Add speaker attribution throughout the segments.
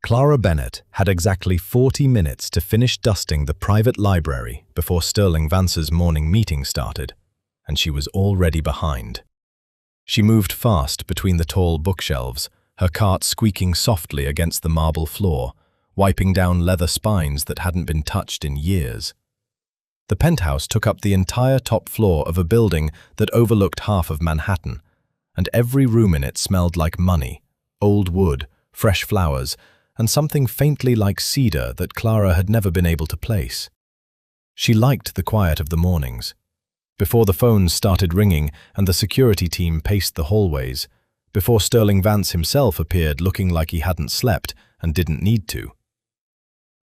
Speaker 1: Clara Bennett had exactly 40 minutes to finish dusting the private library before Sterling Vance's morning meeting started, and she was already behind. She moved fast between the tall bookshelves, her cart squeaking softly against the marble floor, wiping down leather spines that hadn't been touched in years. The penthouse took up the entire top floor of a building that overlooked half of Manhattan, and every room in it smelled like money, old wood, fresh flowers, and something faintly like cedar that Clara had never been able to place. She liked the quiet of the mornings. Before the phones started ringing and the security team paced the hallways, before Sterling Vance himself appeared looking like he hadn't slept and didn't need to.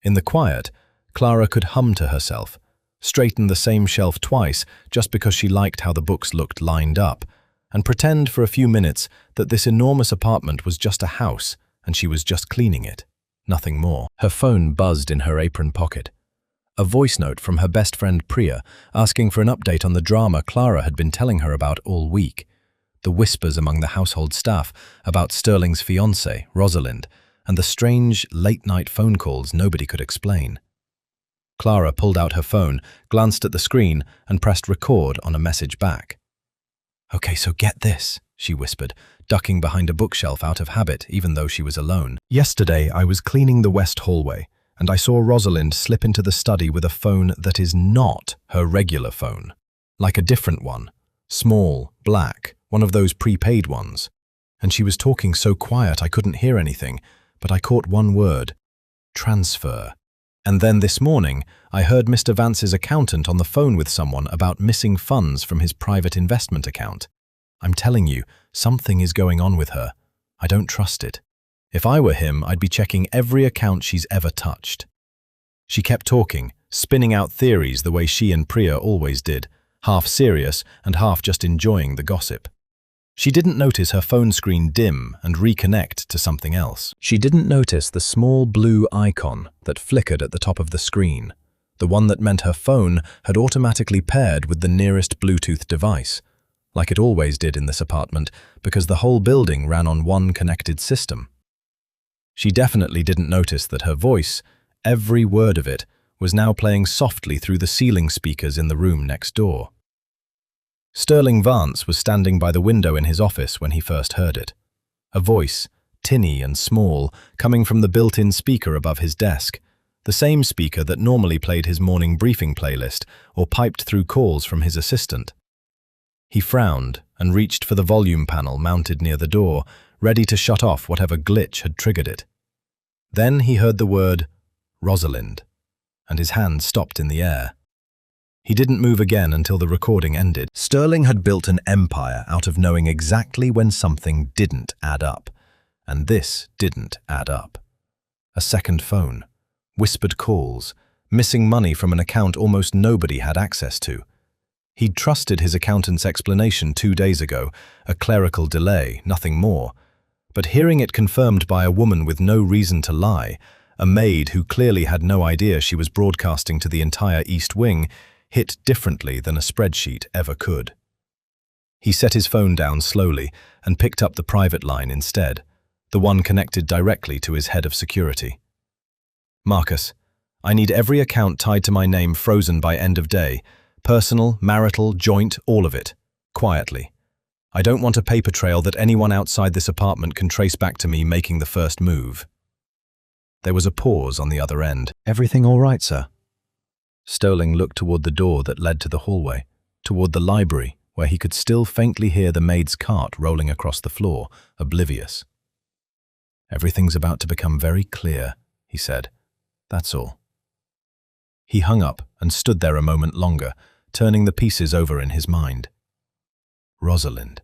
Speaker 1: In the quiet, Clara could hum to herself, straighten the same shelf twice just because she liked how the books looked lined up, and pretend for a few minutes that this enormous apartment was just a house and she was just cleaning it, nothing more. Her phone buzzed in her apron pocket. A voice note from her best friend Priya asking for an update on the drama Clara had been telling her about all week. The whispers among the household staff about Sterling's fiancée, Rosalind, and the strange late-night phone calls nobody could explain. Clara pulled out her phone, glanced at the screen, and pressed record on a message back. "Okay, so get this," she whispered, ducking behind a bookshelf out of habit even though she was alone. "Yesterday I was cleaning the west hallway, and I saw Rosalind slip into the study with a phone that is not her regular phone. Like a different one. Small, black, one of those prepaid ones. And she was talking so quiet I couldn't hear anything, but I caught one word. Transfer. And then this morning, I heard Mr. Vance's accountant on the phone with someone about missing funds from his private investment account. I'm telling you, something is going on with her. I don't trust it. If I were him, I'd be checking every account she's ever touched." She kept talking, spinning out theories the way she and Priya always did, half serious and half just enjoying the gossip. She didn't notice her phone screen dim and reconnect to something else. She didn't notice the small blue icon that flickered at the top of the screen, the one that meant her phone had automatically paired with the nearest Bluetooth device, like it always did in this apartment because the whole building ran on one connected system. She definitely didn't notice that her voice, every word of it, was now playing softly through the ceiling speakers in the room next door. Sterling Vance was standing by the window in his office when he first heard it. A voice, tinny and small, coming from the built-in speaker above his desk, the same speaker that normally played his morning briefing playlist or piped through calls from his assistant. He frowned and reached for the volume panel mounted near the door, ready to shut off whatever glitch had triggered it. Then he heard the word, Rosalind, and his hand stopped in the air. He didn't move again until the recording ended. Sterling had built an empire out of knowing exactly when something didn't add up, and this didn't add up. A second phone, whispered calls, missing money from an account almost nobody had access to. He'd trusted his accountant's explanation 2 days ago, a clerical delay, nothing more. But hearing it confirmed by a woman with no reason to lie, a maid who clearly had no idea she was broadcasting to the entire East Wing, hit differently than a spreadsheet ever could. He set his phone down slowly and picked up the private line instead, the one connected directly to his head of security. "Marcus, I need every account tied to my name frozen by end of day. Personal, marital, joint, all of it. Quietly. I don't want a paper trail that anyone outside this apartment can trace back to me making the first move." There was a pause on the other end. "Everything all right, sir?" Sterling looked toward the door that led to the hallway, toward the library, where he could still faintly hear the maid's cart rolling across the floor, oblivious. "Everything's about to become very clear," he said. "That's all." He hung up and stood there a moment longer, turning the pieces over in his mind. Rosalind.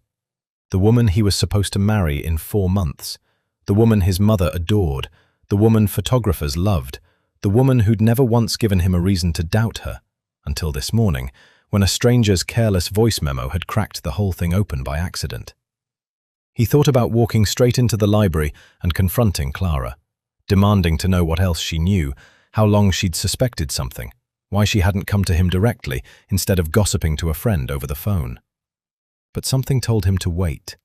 Speaker 1: The woman he was supposed to marry in 4 months. The woman his mother adored. The woman photographers loved. The woman who'd never once given him a reason to doubt her, until this morning, when a stranger's careless voice memo had cracked the whole thing open by accident. He thought about walking straight into the library and confronting Clara, demanding to know what else she knew, how long she'd suspected something, why she hadn't come to him directly instead of gossiping to a friend over the phone. But something told him to wait.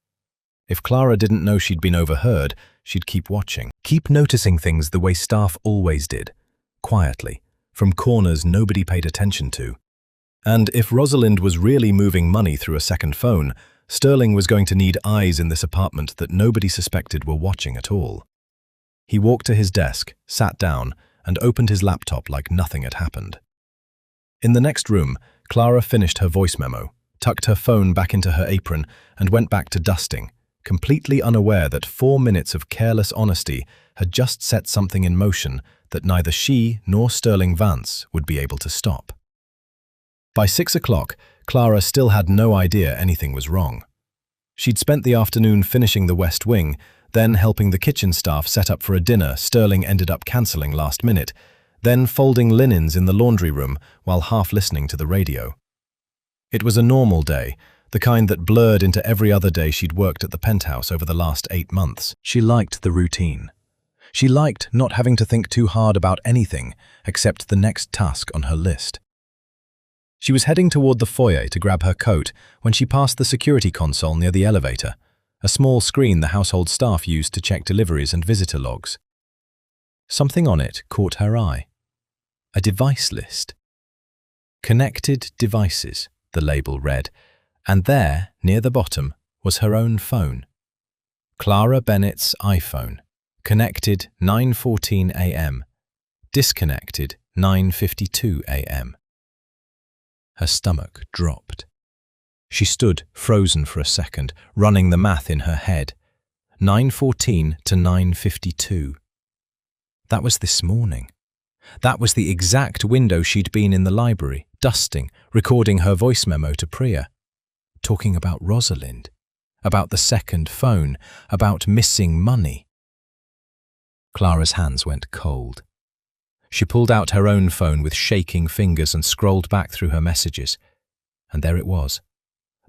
Speaker 1: If Clara didn't know she'd been overheard, she'd keep watching. Keep noticing things the way staff always did, quietly, from corners nobody paid attention to. And if Rosalind was really moving money through a second phone, Sterling was going to need eyes in this apartment that nobody suspected were watching at all. He walked to his desk, sat down, and opened his laptop like nothing had happened. In the next room, Clara finished her voice memo, tucked her phone back into her apron, and went back to dusting, completely unaware that 4 minutes of careless honesty had just set something in motion that neither she nor Sterling Vance would be able to stop. By 6 o'clock, Clara still had no idea anything was wrong. She'd spent the afternoon finishing the West Wing, then helping the kitchen staff set up for a dinner Sterling ended up cancelling last minute, then folding linens in the laundry room while half listening to the radio. It was a normal day, the kind that blurred into every other day she'd worked at the penthouse over the last 8 months. She liked the routine. She liked not having to think too hard about anything except the next task on her list. She was heading toward the foyer to grab her coat when she passed the security console near the elevator, a small screen the household staff used to check deliveries and visitor logs. Something on it caught her eye. A device list. Connected devices, the label read, and there, near the bottom, was her own phone. Clara Bennett's iPhone. Connected 9:14 a.m. Disconnected 9:52 a.m. Her stomach dropped. She stood frozen for a second, running the math in her head. 9:14 to 9:52. That was this morning. That was the exact window she'd been in the library, dusting, recording her voice memo to Priya, talking about Rosalind, about the second phone, about missing money. Clara's hands went cold. She pulled out her own phone with shaking fingers and scrolled back through her messages. And there it was.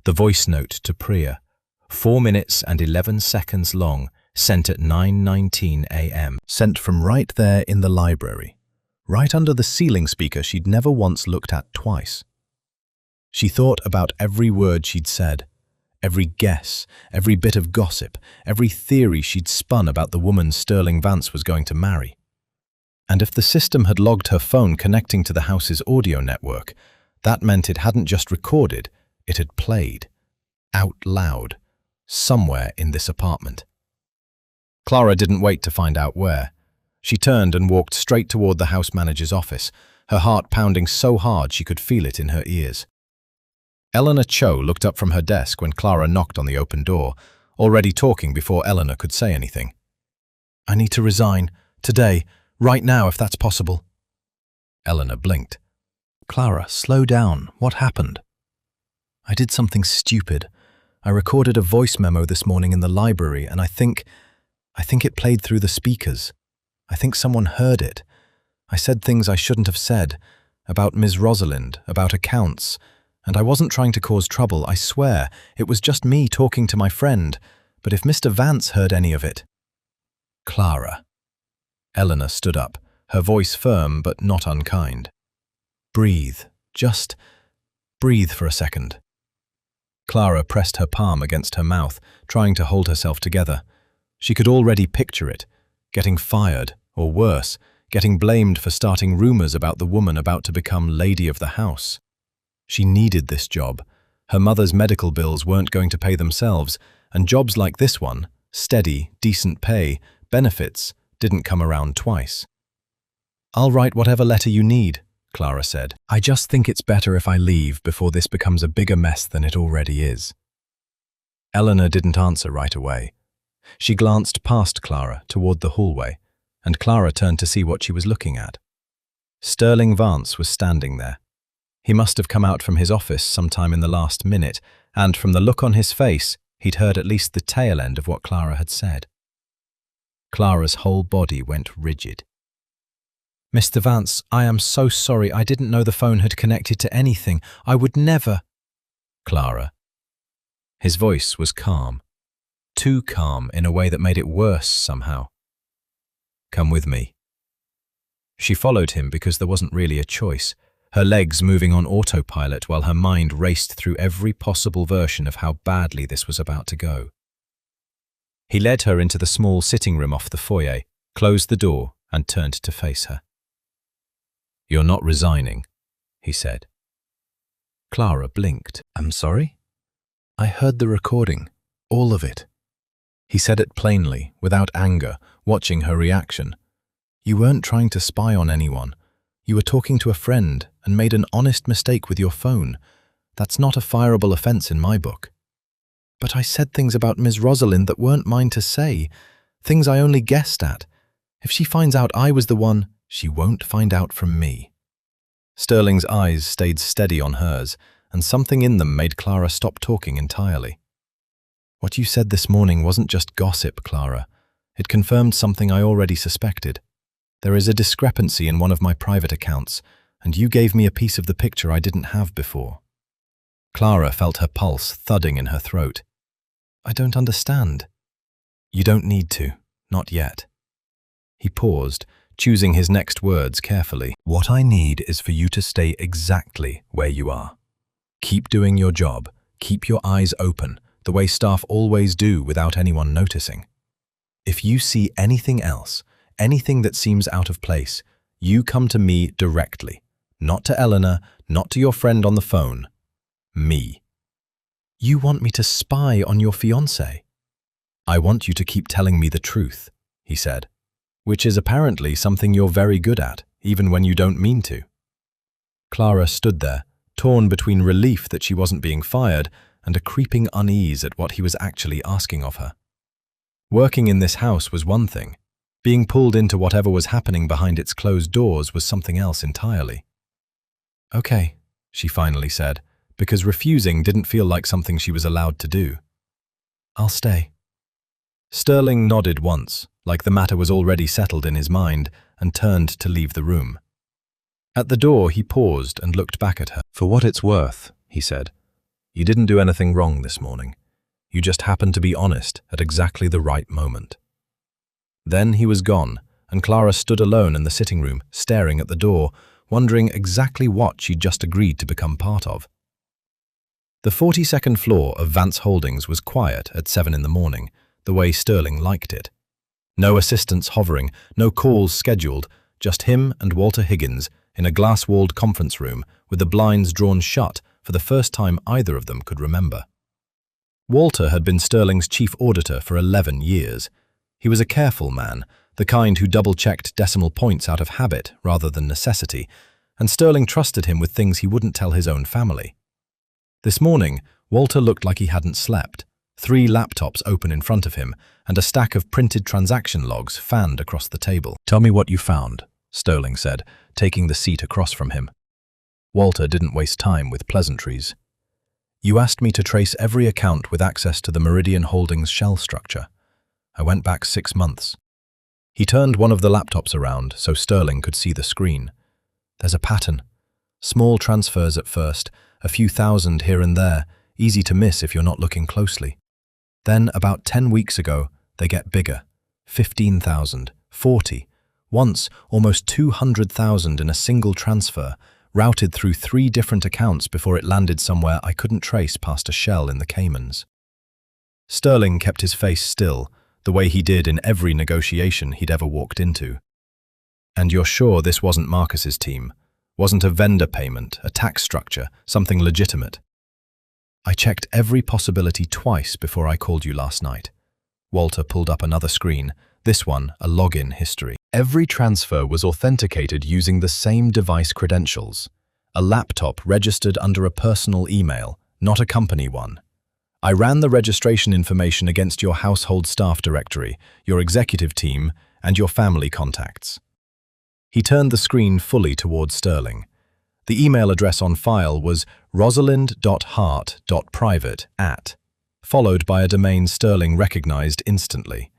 Speaker 1: The voice note to Priya, 4 minutes and 11 seconds long, sent at 9:19 a.m. Sent from right there in the library, right under the ceiling speaker she'd never once looked at twice. She thought about every word she'd said, every guess, every bit of gossip, every theory she'd spun about the woman Sterling Vance was going to marry. And if the system had logged her phone connecting to the house's audio network, that meant it hadn't just recorded, it had played, out loud, somewhere in this apartment. Clara didn't wait to find out where. She turned and walked straight toward the house manager's office, her heart pounding so hard she could feel it in her ears. Eleanor Cho looked up from her desk when Clara knocked on the open door, already talking before Eleanor could say anything. "I need to resign, today, right now if that's possible." Eleanor blinked. "Clara, slow down. What happened?" "I did something stupid. I recorded a voice memo this morning in the library and I think it played through the speakers. I think someone heard it. I said things I shouldn't have said, about Ms. Rosalind, about accounts, and I wasn't trying to cause trouble, I swear. It was just me talking to my friend, but if Mr. Vance heard any of it..." "Clara." Eleanor stood up, her voice firm but not unkind. "Breathe. Just breathe for a second." Clara pressed her palm against her mouth, trying to hold herself together. She could already picture it, getting fired, or worse, getting blamed for starting rumors about the woman about to become lady of the house. She needed this job. Her mother's medical bills weren't going to pay themselves, and jobs like this one, steady, decent pay, benefits, didn't come around twice. "I'll write whatever letter you need," Clara said. "I just think it's better if I leave before this becomes a bigger mess than it already is." Eleanor didn't answer right away. She glanced past Clara toward the hallway, and Clara turned to see what she was looking at. Sterling Vance was standing there. He must have come out from his office sometime in the last minute, and from the look on his face, he'd heard at least the tail end of what Clara had said. Clara's whole body went rigid. "Mr. Vance, I am so sorry. I didn't know the phone had connected to anything. I would never..." "Clara." His voice was calm. Too calm in a way that made it worse somehow. "Come with me." She followed him because there wasn't really a choice, her legs moving on autopilot while her mind raced through every possible version of how badly this was about to go. He led her into the small sitting room off the foyer, closed the door, and turned to face her. "You're not resigning," he said. Clara blinked. "I'm sorry?" "I heard the recording, all of it." He said it plainly, without anger, watching her reaction. "You weren't trying to spy on anyone. You were talking to a friend and made an honest mistake with your phone. That's not a fireable offense in my book." "But I said things about Ms. Rosalind that weren't mine to say, things I only guessed at. If she finds out I was the one, she won't find out from me." Sterling's eyes stayed steady on hers, and something in them made Clara stop talking entirely. "What you said this morning wasn't just gossip, Clara. It confirmed something I already suspected. There is a discrepancy in one of my private accounts, and you gave me a piece of the picture I didn't have before." Clara felt her pulse thudding in her throat. "I don't understand." "You don't need to, not yet." He paused, choosing his next words carefully. "What I need is for you to stay exactly where you are. Keep doing your job, keep your eyes open, the way staff always do without anyone noticing. If you see anything else, anything that seems out of place, you come to me directly, not to Eleanor, not to your friend on the phone. Me." "You want me to spy on your fiancé?" "I want you to keep telling me the truth," he said, "which is apparently something you're very good at, even when you don't mean to." Clara stood there, torn between relief that she wasn't being fired and a creeping unease at what he was actually asking of her. Working in this house was one thing. Being pulled into whatever was happening behind its closed doors was something else entirely. "Okay," she finally said, because refusing didn't feel like something she was allowed to do. "I'll stay." Sterling nodded once, like the matter was already settled in his mind, and turned to leave the room. At the door, he paused and looked back at her. "For what it's worth," he said, "you didn't do anything wrong this morning. You just happened to be honest at exactly the right moment." Then he was gone, and Clara stood alone in the sitting room, staring at the door, wondering exactly what she'd just agreed to become part of. The 42nd floor of Vance Holdings was quiet at 7 in the morning, the way Sterling liked it. No assistants hovering, no calls scheduled, just him and Walter Higgins in a glass-walled conference room with the blinds drawn shut for the first time either of them could remember. Walter had been Sterling's chief auditor for 11 years. He was a careful man, the kind who double-checked decimal points out of habit rather than necessity, and Sterling trusted him with things he wouldn't tell his own family. This morning, Walter looked like he hadn't slept, 3 laptops open in front of him, and a stack of printed transaction logs fanned across the table. "Tell me what you found," Sterling said, taking the seat across from him. Walter didn't waste time with pleasantries. "You asked me to trace every account with access to the Meridian Holdings shell structure. I went back 6 months. He turned one of the laptops around so Sterling could see the screen. "There's a pattern. Small transfers at first, a few thousand here and there, easy to miss if you're not looking closely. Then, about 10 weeks ago, they get bigger. 15,000, 40, once almost 200,000 in a single transfer, routed through 3 different accounts before it landed somewhere I couldn't trace past a shell in the Caymans." Sterling kept his face still, the way he did in every negotiation he'd ever walked into. "And you're sure this wasn't Marcus's team? Wasn't a vendor payment, a tax structure, something legitimate?" "I checked every possibility twice before I called you last night." Walter pulled up another screen, this one a login history. "Every transfer was authenticated using the same device credentials. A laptop registered under a personal email, not a company one. I ran the registration information against your household staff directory, your executive team, and your family contacts." He turned the screen fully towards Sterling. The email address on file was rosalind.hart.private@, followed by a domain Sterling recognized instantly.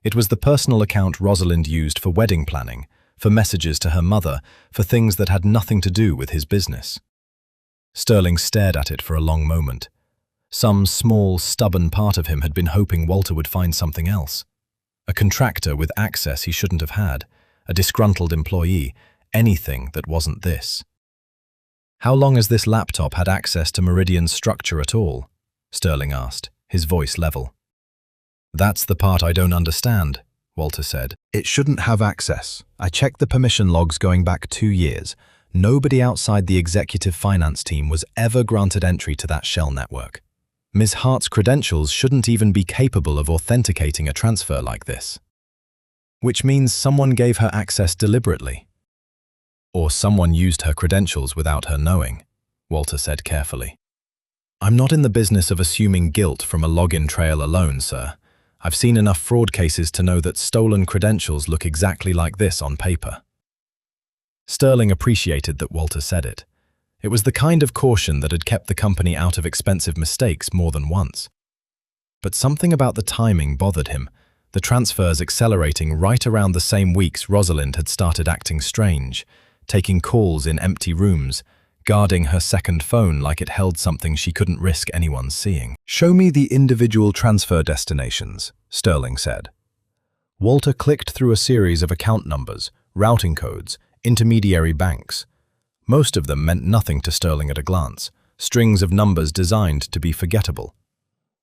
Speaker 1: It was the personal account Rosalind used for wedding planning, for messages to her mother, for things that had nothing to do with his business. Sterling stared at it for a long moment. Some small, stubborn part of him had been hoping Walter would find something else. A contractor with access he shouldn't have had, a disgruntled employee, anything that wasn't this. "How long has this laptop had access to Meridian's structure at all?" Sterling asked, his voice level. That's the part I don't understand, Walter said. It shouldn't have access. I checked the permission logs going back 2 years. Nobody outside the executive finance team was ever granted entry to that shell network. Ms. Hart's credentials shouldn't even be capable of authenticating a transfer like this. Which means someone gave her access deliberately. Or someone used her credentials without her knowing, Walter said carefully. I'm not in the business of assuming guilt from a login trail alone, sir. I've seen enough fraud cases to know that stolen credentials look exactly like this on paper. Sterling appreciated that Walter said it. It was the kind of caution that had kept the company out of expensive mistakes more than once. But something about the timing bothered him, the transfers accelerating right around the same weeks Rosalind had started acting strange, taking calls in empty rooms, guarding her second phone like it held something she couldn't risk anyone seeing. "Show me the individual transfer destinations," Sterling said. Walter clicked through a series of account numbers, routing codes, intermediary banks. Most of them meant nothing to Sterling at a glance, strings of numbers designed to be forgettable.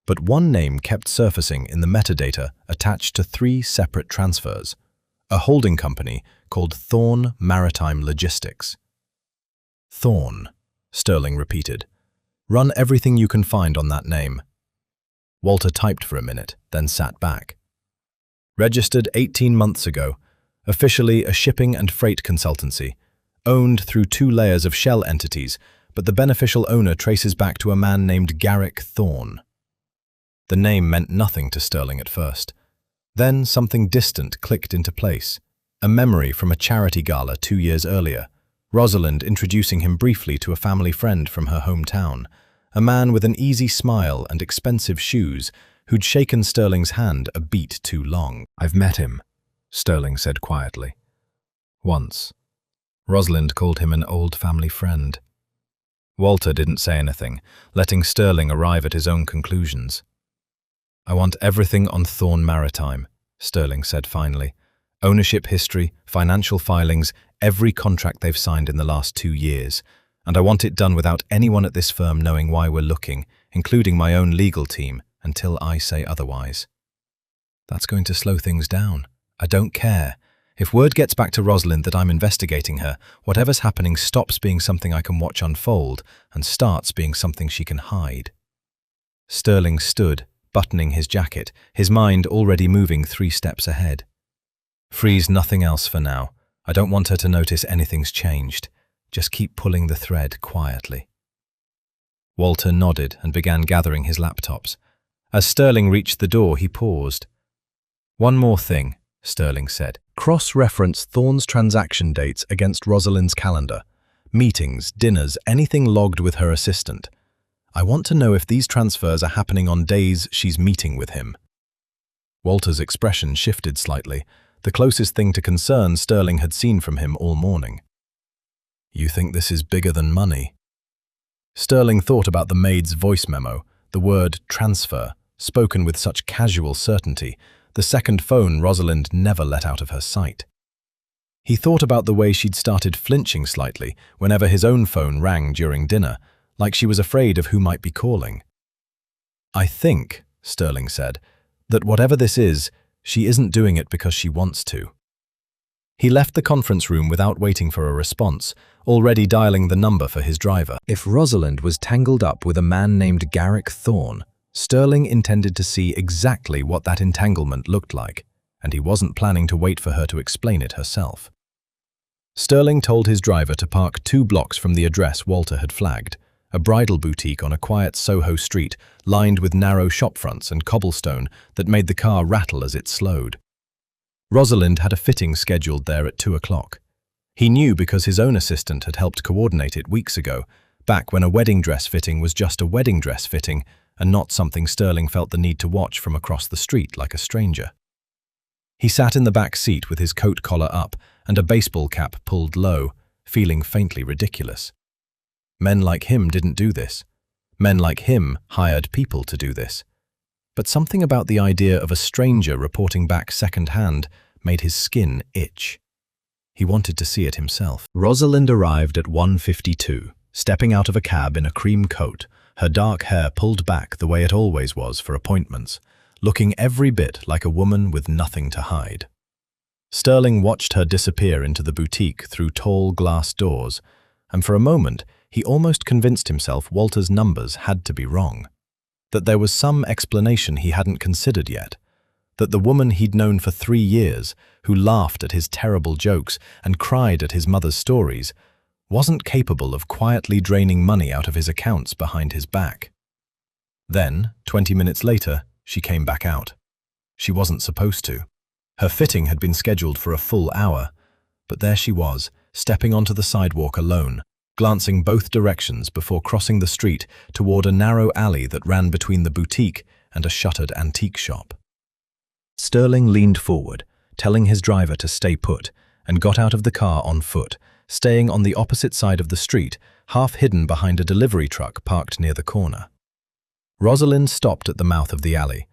Speaker 1: But one name kept surfacing in the metadata attached to 3 separate transfers, a holding company called Thorn Maritime Logistics. Thorn, Sterling repeated. Run everything you can find on that name. Walter typed for a minute, then sat back. Registered 18 months ago, officially a shipping and freight consultancy, owned through 2 layers of shell entities, but the beneficial owner traces back to a man named Garrick Thorn. The name meant nothing to Sterling at first. Then something distant clicked into place, a memory from a charity gala 2 years earlier, Rosalind introducing him briefly to a family friend from her hometown, a man with an easy smile and expensive shoes who'd shaken Sterling's hand a beat too long. "I've met him," Sterling said quietly. "Once." Rosalind called him an old family friend. Walter didn't say anything, letting Sterling arrive at his own conclusions. "I want everything on Thorn Maritime," Sterling said finally. "Ownership history, financial filings, every contract they've signed in the last 2 years. And I want it done without anyone at this firm knowing why we're looking, including my own legal team, until I say otherwise." "That's going to slow things down. I don't care. If word gets back to Rosalind that I'm investigating her, whatever's happening stops being something I can watch unfold and starts being something she can hide." Sterling stood, buttoning his jacket, his mind already moving 3 steps ahead. "Freeze nothing else for now. I don't want her to notice anything's changed. Just keep pulling the thread quietly." Walter nodded and began gathering his laptops. As Sterling reached the door, he paused. "One more thing," Sterling said. "Cross-reference Thorn's transaction dates against Rosalind's calendar. Meetings, dinners, anything logged with her assistant. I want to know if these transfers are happening on days she's meeting with him." Walter's expression shifted slightly, the closest thing to concern Sterling had seen from him all morning. "You think this is bigger than money?" Sterling thought about the maid's voice memo, the word transfer, spoken with such casual certainty, the second phone Rosalind never let out of her sight. He thought about the way she'd started flinching slightly whenever his own phone rang during dinner, like she was afraid of who might be calling. "I think," Sterling said, "that whatever this is, she isn't doing it because she wants to." He left the conference room without waiting for a response, already dialing the number for his driver. If Rosalind was tangled up with a man named Garrick Thorn, Sterling intended to see exactly what that entanglement looked like, and he wasn't planning to wait for her to explain it herself. Sterling told his driver to park 2 blocks from the address Walter had flagged, a bridal boutique on a quiet Soho street lined with narrow shopfronts and cobblestone that made the car rattle as it slowed. Rosalind had a fitting scheduled there at 2 o'clock. He knew because his own assistant had helped coordinate it weeks ago, back when a wedding dress fitting was just a wedding dress fitting and not something Sterling felt the need to watch from across the street like a stranger. He sat in the back seat with his coat collar up and a baseball cap pulled low, feeling faintly ridiculous. Men like him didn't do this. Men like him hired people to do this. But something about the idea of a stranger reporting back second-hand made his skin itch. He wanted to see it himself. Rosalind arrived at 1:52, stepping out of a cab in a cream coat, her dark hair pulled back the way it always was for appointments, looking every bit like a woman with nothing to hide. Sterling watched her disappear into the boutique through tall glass doors, and for a moment he almost convinced himself Walter's numbers had to be wrong. That there was some explanation he hadn't considered yet. That the woman he'd known for 3 years, who laughed at his terrible jokes and cried at his mother's stories, wasn't capable of quietly draining money out of his accounts behind his back. Then, 20 minutes later, she came back out. She wasn't supposed to. Her fitting had been scheduled for a full hour, but there she was, stepping onto the sidewalk alone, glancing both directions before crossing the street toward a narrow alley that ran between the boutique and a shuttered antique shop. Sterling leaned forward, telling his driver to stay put, and got out of the car on foot, staying on the opposite side of the street, half hidden behind a delivery truck parked near the corner. Rosalind stopped at the mouth of the alley.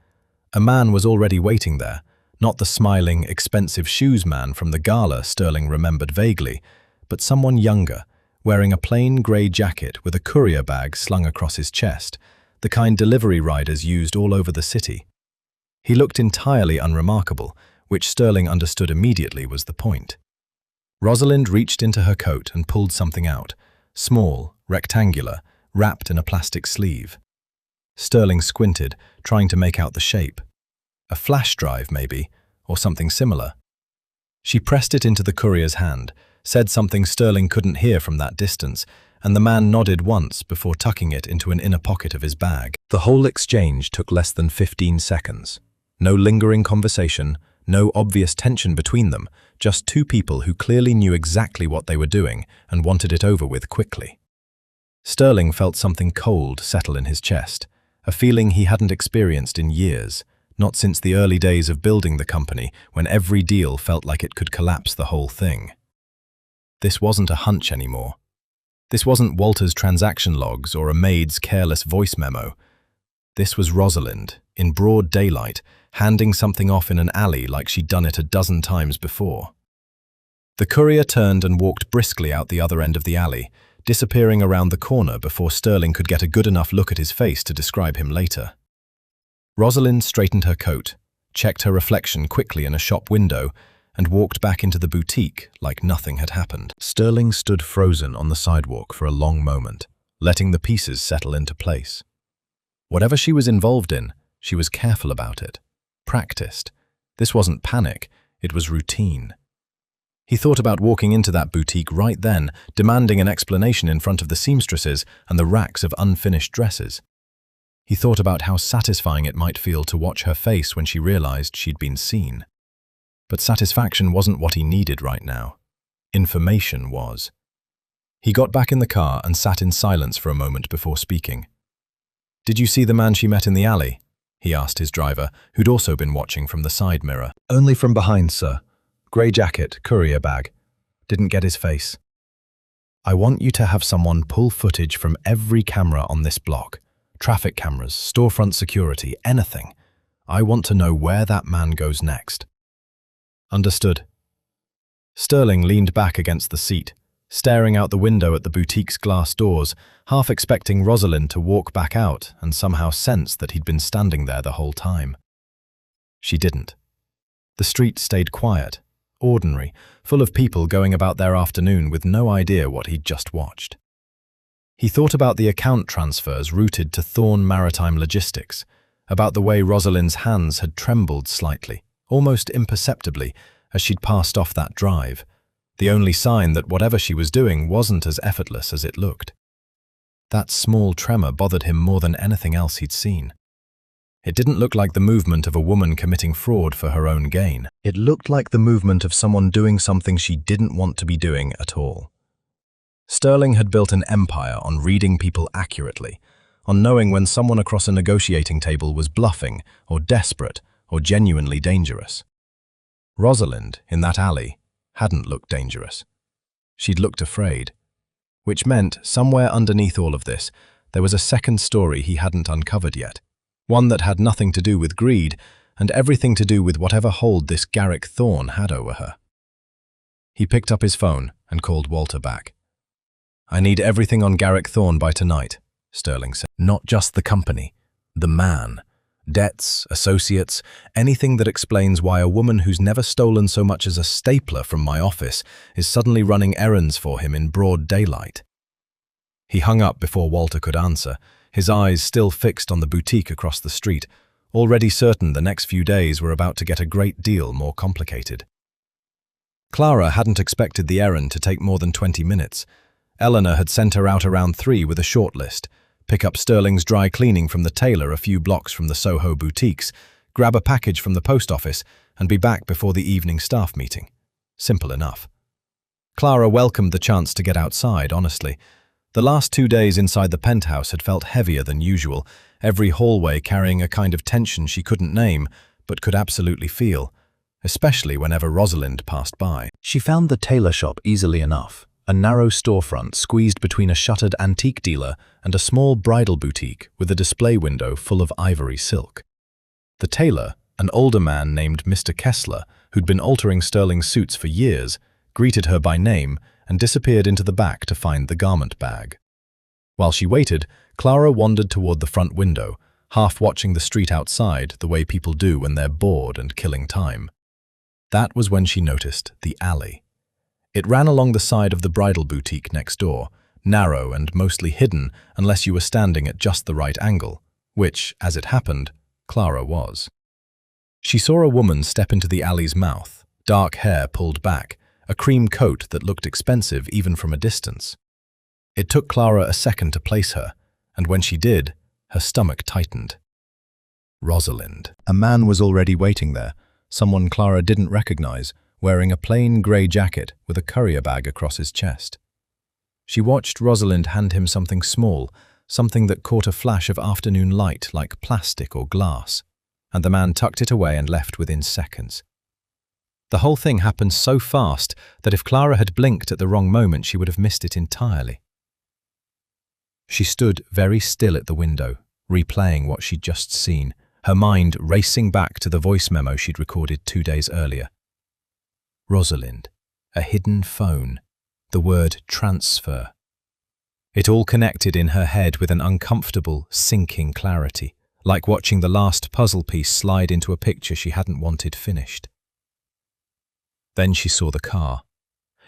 Speaker 1: A man was already waiting there, not the smiling, expensive shoes man from the gala Sterling remembered vaguely, but someone younger, wearing a plain grey jacket with a courier bag slung across his chest, the kind delivery riders used all over the city. He looked entirely unremarkable, which Sterling understood immediately was the point. Rosalind reached into her coat and pulled something out, small, rectangular, wrapped in a plastic sleeve. Sterling squinted, trying to make out the shape. A flash drive, maybe, or something similar. She pressed it into the courier's hand, said something Sterling couldn't hear from that distance, and the man nodded once before tucking it into an inner pocket of his bag. The whole exchange took less than 15 seconds. No lingering conversation, no obvious tension between them, just two people who clearly knew exactly what they were doing and wanted it over with quickly. Sterling felt something cold settle in his chest, a feeling he hadn't experienced in years, not since the early days of building the company when every deal felt like it could collapse the whole thing. This wasn't a hunch anymore. This wasn't Walter's transaction logs or a maid's careless voice memo. This was Rosalind, in broad daylight, handing something off in an alley like she'd done it a dozen times before. The courier turned and walked briskly out the other end of the alley, disappearing around the corner before Sterling could get a good enough look at his face to describe him later. Rosalind straightened her coat, checked her reflection quickly in a shop window, and walked back into the boutique like nothing had happened. Sterling stood frozen on the sidewalk for a long moment, letting the pieces settle into place. Whatever she was involved in, she was careful about it, practiced. This wasn't panic, it was routine. He thought about walking into that boutique right then, demanding an explanation in front of the seamstresses and the racks of unfinished dresses. He thought about how satisfying it might feel to watch her face when she realized she'd been seen. But satisfaction wasn't what he needed right now. Information was. He got back in the car and sat in silence for a moment before speaking. "Did you see the man she met in the alley?" he asked his driver, who'd also been watching from the side mirror. "Only from behind, sir. Grey jacket, courier bag. Didn't get his face." "I want you to have someone pull footage from every camera on this block. Traffic cameras, storefront security, anything. I want to know where that man goes next." "Understood." Sterling leaned back against the seat, staring out the window at the boutique's glass doors, half expecting Rosalind to walk back out and somehow sense that he'd been standing there the whole time. She didn't. The street stayed quiet, ordinary, full of people going about their afternoon with no idea what he'd just watched. He thought about the account transfers routed to Thorn Maritime Logistics, about the way Rosalind's hands had trembled slightly, almost imperceptibly, as she'd passed off that drive, the only sign that whatever she was doing wasn't as effortless as it looked. That small tremor bothered him more than anything else he'd seen. It didn't look like the movement of a woman committing fraud for her own gain. It looked like the movement of someone doing something she didn't want to be doing at all. Sterling had built an empire on reading people accurately, on knowing when someone across a negotiating table was bluffing or desperate or genuinely dangerous. Rosalind, in that alley, hadn't looked dangerous. She'd looked afraid, which meant somewhere underneath all of this, there was a second story he hadn't uncovered yet, one that had nothing to do with greed and everything to do with whatever hold this Garrick Thorn had over her. He picked up his phone and called Walter back. "I need everything on Garrick Thorn by tonight," Sterling said. "Not just the company, the man. Debts, associates, anything that explains why a woman who's never stolen so much as a stapler from my office is suddenly running errands for him in broad daylight. He hung up before Walter could answer, his eyes still fixed on the boutique across the street, already certain the next few days were about to get a great deal more complicated. Clara hadn't expected the errand to take more than 20 minutes. Eleanor had sent her out around 3 with a short list: pick up Sterling's dry cleaning from the tailor a few blocks from the Soho boutiques, grab a package from the post office, and be back before the evening staff meeting. Simple enough. Clara welcomed the chance to get outside, honestly. The last 2 days inside the penthouse had felt heavier than usual, every hallway carrying a kind of tension she couldn't name, but could absolutely feel, especially whenever Rosalind passed by. She found the tailor shop easily enough, a narrow storefront squeezed between a shuttered antique dealer and a small bridal boutique with a display window full of ivory silk. The tailor, an older man named Mr. Kessler, who'd been altering Sterling's suits for years, greeted her by name and disappeared into the back to find the garment bag. While she waited, Clara wandered toward the front window, half watching the street outside the way people do when they're bored and killing time. That was when she noticed the alley. It ran along the side of the bridal boutique next door, narrow and mostly hidden unless you were standing at just the right angle, which, as it happened, Clara was. She saw a woman step into the alley's mouth, dark hair pulled back, a cream coat that looked expensive even from a distance. It took Clara a second to place her, and when she did, her stomach tightened. Rosalind. A man was already waiting there, someone Clara didn't recognize, wearing a plain grey jacket with a courier bag across his chest. She watched Rosalind hand him something small, something that caught a flash of afternoon light like plastic or glass, and the man tucked it away and left within seconds. The whole thing happened so fast that if Clara had blinked at the wrong moment, she would have missed it entirely. She stood very still at the window, replaying what she'd just seen, her mind racing back to the voice memo she'd recorded 2 days earlier. Rosalind, a hidden phone, the word transfer. It all connected in her head with an uncomfortable, sinking clarity, like watching the last puzzle piece slide into a picture she hadn't wanted finished. Then she saw the car.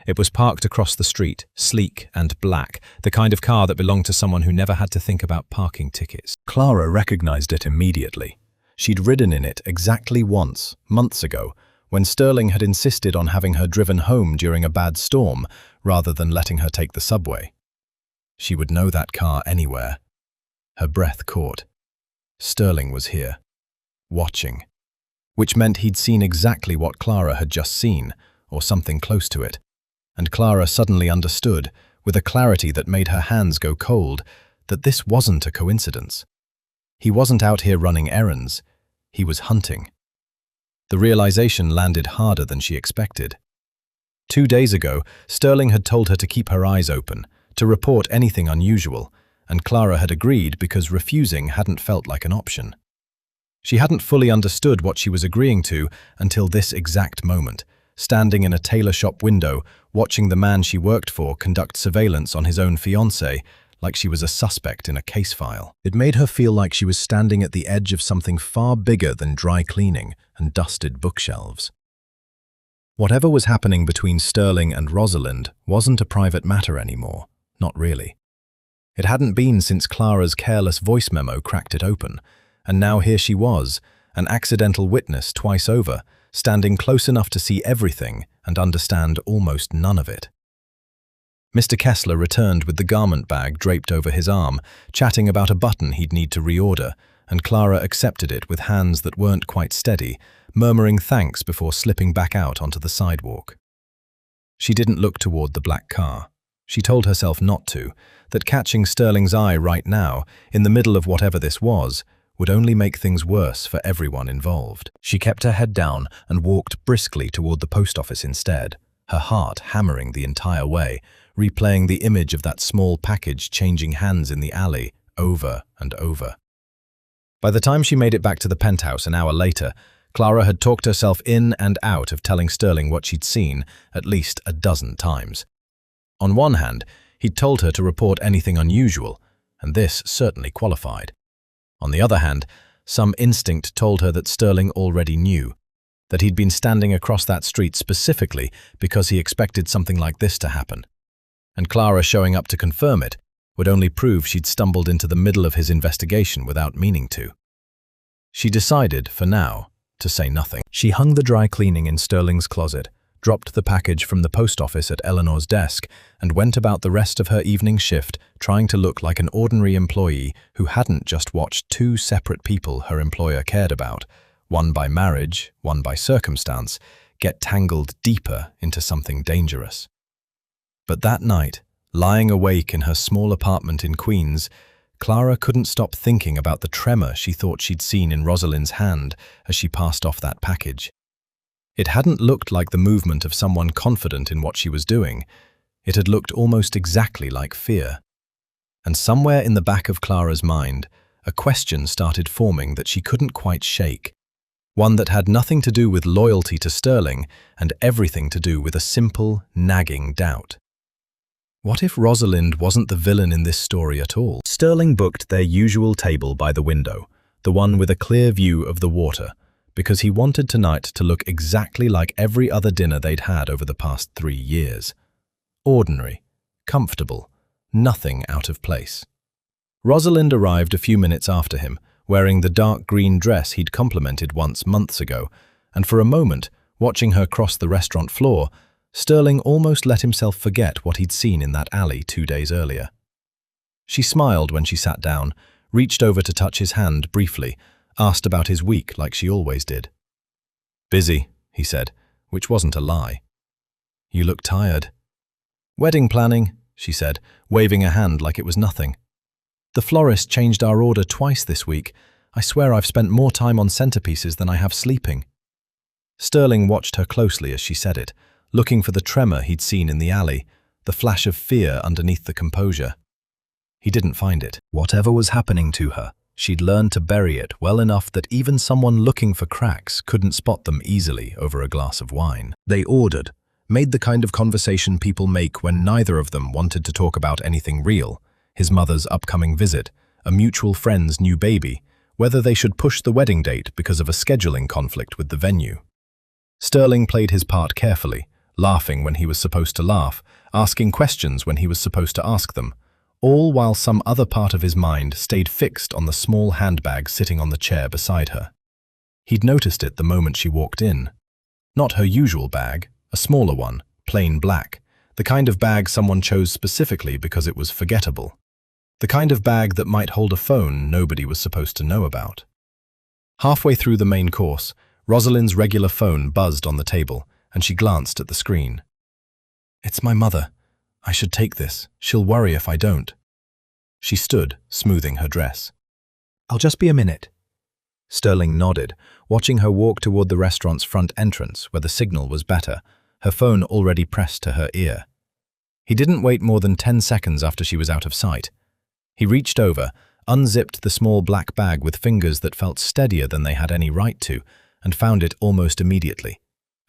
Speaker 1: It was parked across the street, sleek and black, the kind of car that belonged to someone who never had to think about parking tickets. Clara recognized it immediately. She'd ridden in it exactly once, months ago, when Sterling had insisted on having her driven home during a bad storm rather than letting her take the subway. She would know that car anywhere. Her breath caught. Sterling was here, watching, which meant he'd seen exactly what Clara had just seen, or something close to it. And Clara suddenly understood, with a clarity that made her hands go cold, that this wasn't a coincidence. He wasn't out here running errands. He was hunting. The realization landed harder than she expected. 2 days ago, Sterling had told her to keep her eyes open, to report anything unusual, and Clara had agreed because refusing hadn't felt like an option. She hadn't fully understood what she was agreeing to until this exact moment, standing in a tailor shop window, watching the man she worked for conduct surveillance on his own fiancé, like she was a suspect in a case file. It made her feel like she was standing at the edge of something far bigger than dry cleaning and dusted bookshelves. Whatever was happening between Sterling and Rosalind wasn't a private matter anymore, not really. It hadn't been since Clara's careless voice memo cracked it open, and now here she was, an accidental witness twice over, standing close enough to see everything and understand almost none of it. Mr. Kessler returned with the garment bag draped over his arm, chatting about a button he'd need to reorder, and Clara accepted it with hands that weren't quite steady, murmuring thanks before slipping back out onto the sidewalk. She didn't look toward the black car. She told herself not to, that catching Sterling's eye right now, in the middle of whatever this was, would only make things worse for everyone involved. She kept her head down and walked briskly toward the post office instead, her heart hammering the entire way, replaying the image of that small package changing hands in the alley over and over. By the time she made it back to the penthouse an hour later, Clara had talked herself in and out of telling Sterling what she'd seen at least a dozen times. On one hand, he'd told her to report anything unusual, and this certainly qualified. On the other hand, Some instinct told her that Sterling already knew, that he'd been standing across that street specifically because he expected something like this to happen. And Clara showing up to confirm it would only prove she'd stumbled into the middle of his investigation without meaning to. She decided, for now, to say nothing. She hung the dry cleaning in Sterling's closet, dropped the package from the post office at Eleanor's desk, and went about the rest of her evening shift trying to look like an ordinary employee who hadn't just watched two separate people her employer cared about, one by marriage, one by circumstance, get tangled deeper into something dangerous. But that night, lying awake in her small apartment in Queens, Clara couldn't stop thinking about the tremor she thought she'd seen in Rosalind's hand as she passed off that package. It hadn't looked like the movement of someone confident in what she was doing. It had looked almost exactly like fear. And somewhere in the back of Clara's mind, a question started forming that she couldn't quite shake. One that had nothing to do with loyalty to Sterling and everything to do with a simple, nagging doubt. What if Rosalind wasn't the villain in this story at all? Sterling booked their usual table by the window, the one with a clear view of the water, because he wanted tonight to look exactly like every other dinner they'd had over the past 3 years. Ordinary, comfortable, nothing out of place. Rosalind arrived a few minutes after him, wearing the dark green dress he'd complimented once months ago, and for a moment, watching her cross the restaurant floor, Sterling almost let himself forget what he'd seen in that alley 2 days earlier. She smiled when she sat down, reached over to touch his hand briefly, asked about his week like she always did. "Busy," he said, which wasn't a lie. "You look tired." "Wedding planning," she said, waving a hand like it was nothing. "The florist changed our order twice this week. I swear I've spent more time on centerpieces than I have sleeping." Sterling watched her closely as she said it, looking for the tremor he'd seen in the alley, the flash of fear underneath the composure. He didn't find it. Whatever was happening to her, she'd learned to bury it well enough that even someone looking for cracks couldn't spot them easily over a glass of wine. They ordered, made the kind of conversation people make when neither of them wanted to talk about anything real, his mother's upcoming visit, a mutual friend's new baby, whether they should push the wedding date because of a scheduling conflict with the venue. Sterling played his part carefully, laughing when he was supposed to laugh, asking questions when he was supposed to ask them, all while some other part of his mind stayed fixed on the small handbag sitting on the chair beside her. He'd noticed it the moment she walked in. Not her usual bag, a smaller one, plain black, the kind of bag someone chose specifically because it was forgettable. The kind of bag that might hold a phone nobody was supposed to know about. Halfway through the main course, Rosalind's regular phone buzzed on the table, and she glanced at the screen. "It's my mother. I should take this. She'll worry if I don't." She stood, smoothing her dress. "I'll just be a minute." Sterling nodded, watching her walk toward the restaurant's front entrance where the signal was better, her phone already pressed to her ear. He didn't wait more than 10 seconds after she was out of sight. He reached over, unzipped the small black bag with fingers that felt steadier than they had any right to, and found it almost immediately.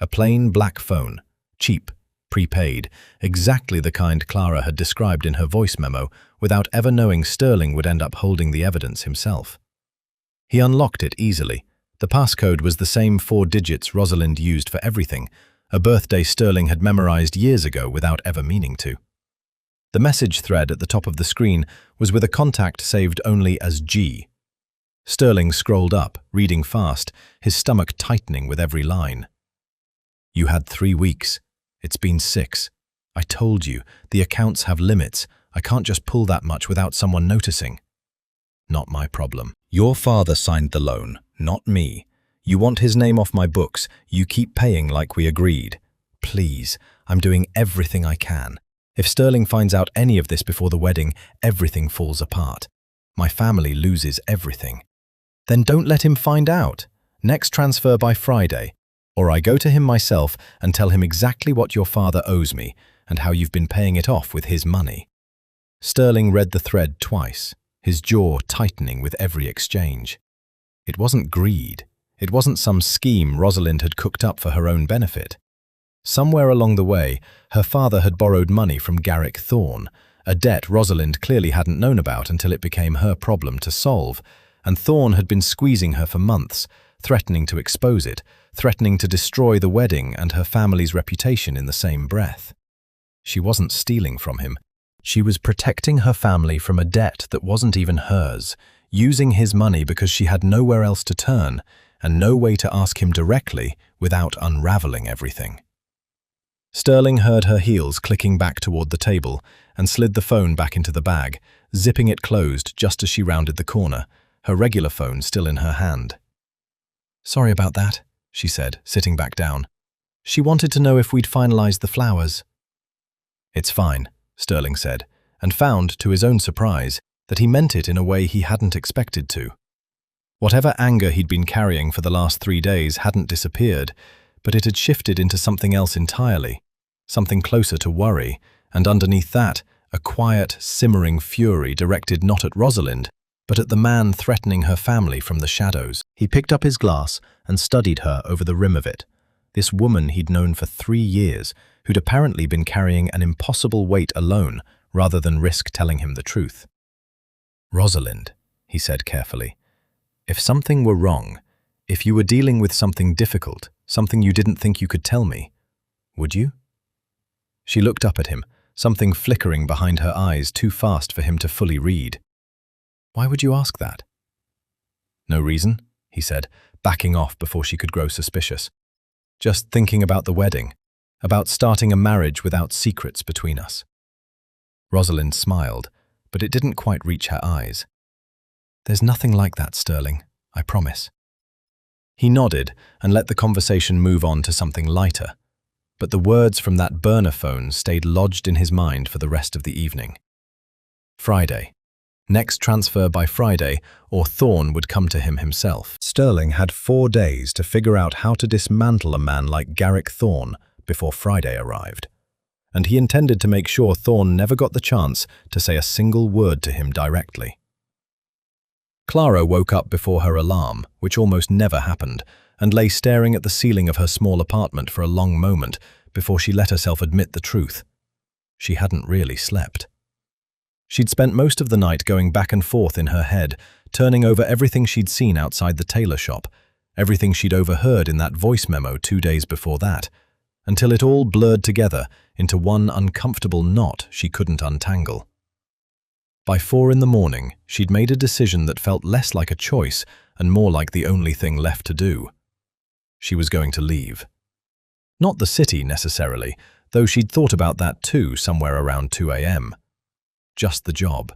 Speaker 1: A plain black phone, cheap, prepaid, exactly the kind Clara had described in her voice memo, without ever knowing Sterling would end up holding the evidence himself. He unlocked it easily. The passcode was the same 4 digits Rosalind used for everything, a birthday Sterling had memorized years ago without ever meaning to. The message thread at the top of the screen was with a contact saved only as G. Sterling scrolled up, reading fast, his stomach tightening with every line. "You had 3 weeks. It's been 6. I told you, the accounts have limits. I can't just pull that much without someone noticing." "Not my problem. Your father signed the loan, not me. You want his name off my books. You keep paying like we agreed. Please, I'm doing everything I can. If Sterling finds out any of this before the wedding, everything falls apart. My family loses everything." "Then don't let him find out. Next transfer by Friday. Or I go to him myself and tell him exactly what your father owes me and how you've been paying it off with his money." Sterling read the thread twice, his jaw tightening with every exchange. It wasn't greed. It wasn't some scheme Rosalind had cooked up for her own benefit. Somewhere along the way, her father had borrowed money from Garrick Thorne, a debt Rosalind clearly hadn't known about until it became her problem to solve, and Thorne had been squeezing her for months, threatening to expose it, threatening to destroy the wedding and her family's reputation in the same breath. She wasn't stealing from him. She was protecting her family from a debt that wasn't even hers, using his money because she had nowhere else to turn and no way to ask him directly without unraveling everything. Sterling heard her heels clicking back toward the table and slid the phone back into the bag, zipping it closed just as she rounded the corner, her regular phone still in her hand. "Sorry about that," she said, sitting back down. "She wanted to know if we'd finalized the flowers." "It's fine," Sterling said, and found, to his own surprise, that he meant it in a way he hadn't expected to. Whatever anger he'd been carrying for the last 3 days hadn't disappeared, but it had shifted into something else entirely, something closer to worry, and underneath that, a quiet, simmering fury directed not at Rosalind, but at the man threatening her family from the shadows. He picked up his glass and studied her over the rim of it, this woman he'd known for 3 years, who'd apparently been carrying an impossible weight alone rather than risk telling him the truth. "Rosalind," he said carefully, "if something were wrong, if you were dealing with something difficult, something you didn't think you could tell me, would you?" She looked up at him, something flickering behind her eyes too fast for him to fully read. "Why would you ask that?" "No reason," he said, backing off before she could grow suspicious. "Just thinking about the wedding, about starting a marriage without secrets between us." Rosalind smiled, but it didn't quite reach her eyes. "There's nothing like that, Sterling, I promise." He nodded and let the conversation move on to something lighter, but the words from that burner phone stayed lodged in his mind for the rest of the evening. Friday. Next transfer by Friday, or Thorne would come to him himself. Sterling had 4 days to figure out how to dismantle a man like Garrick Thorne before Friday arrived, and he intended to make sure Thorne never got the chance to say a single word to him directly. Clara woke up before her alarm, which almost never happened, and lay staring at the ceiling of her small apartment for a long moment before she let herself admit the truth. She hadn't really slept. She'd spent most of the night going back and forth in her head, turning over everything she'd seen outside the tailor shop, everything she'd overheard in that voice memo 2 days before that, until it all blurred together into one uncomfortable knot she couldn't untangle. By 4 in the morning, she'd made a decision that felt less like a choice and more like the only thing left to do. She was going to leave. Not the city, necessarily, though she'd thought about that too somewhere around 2 a.m. Just the job.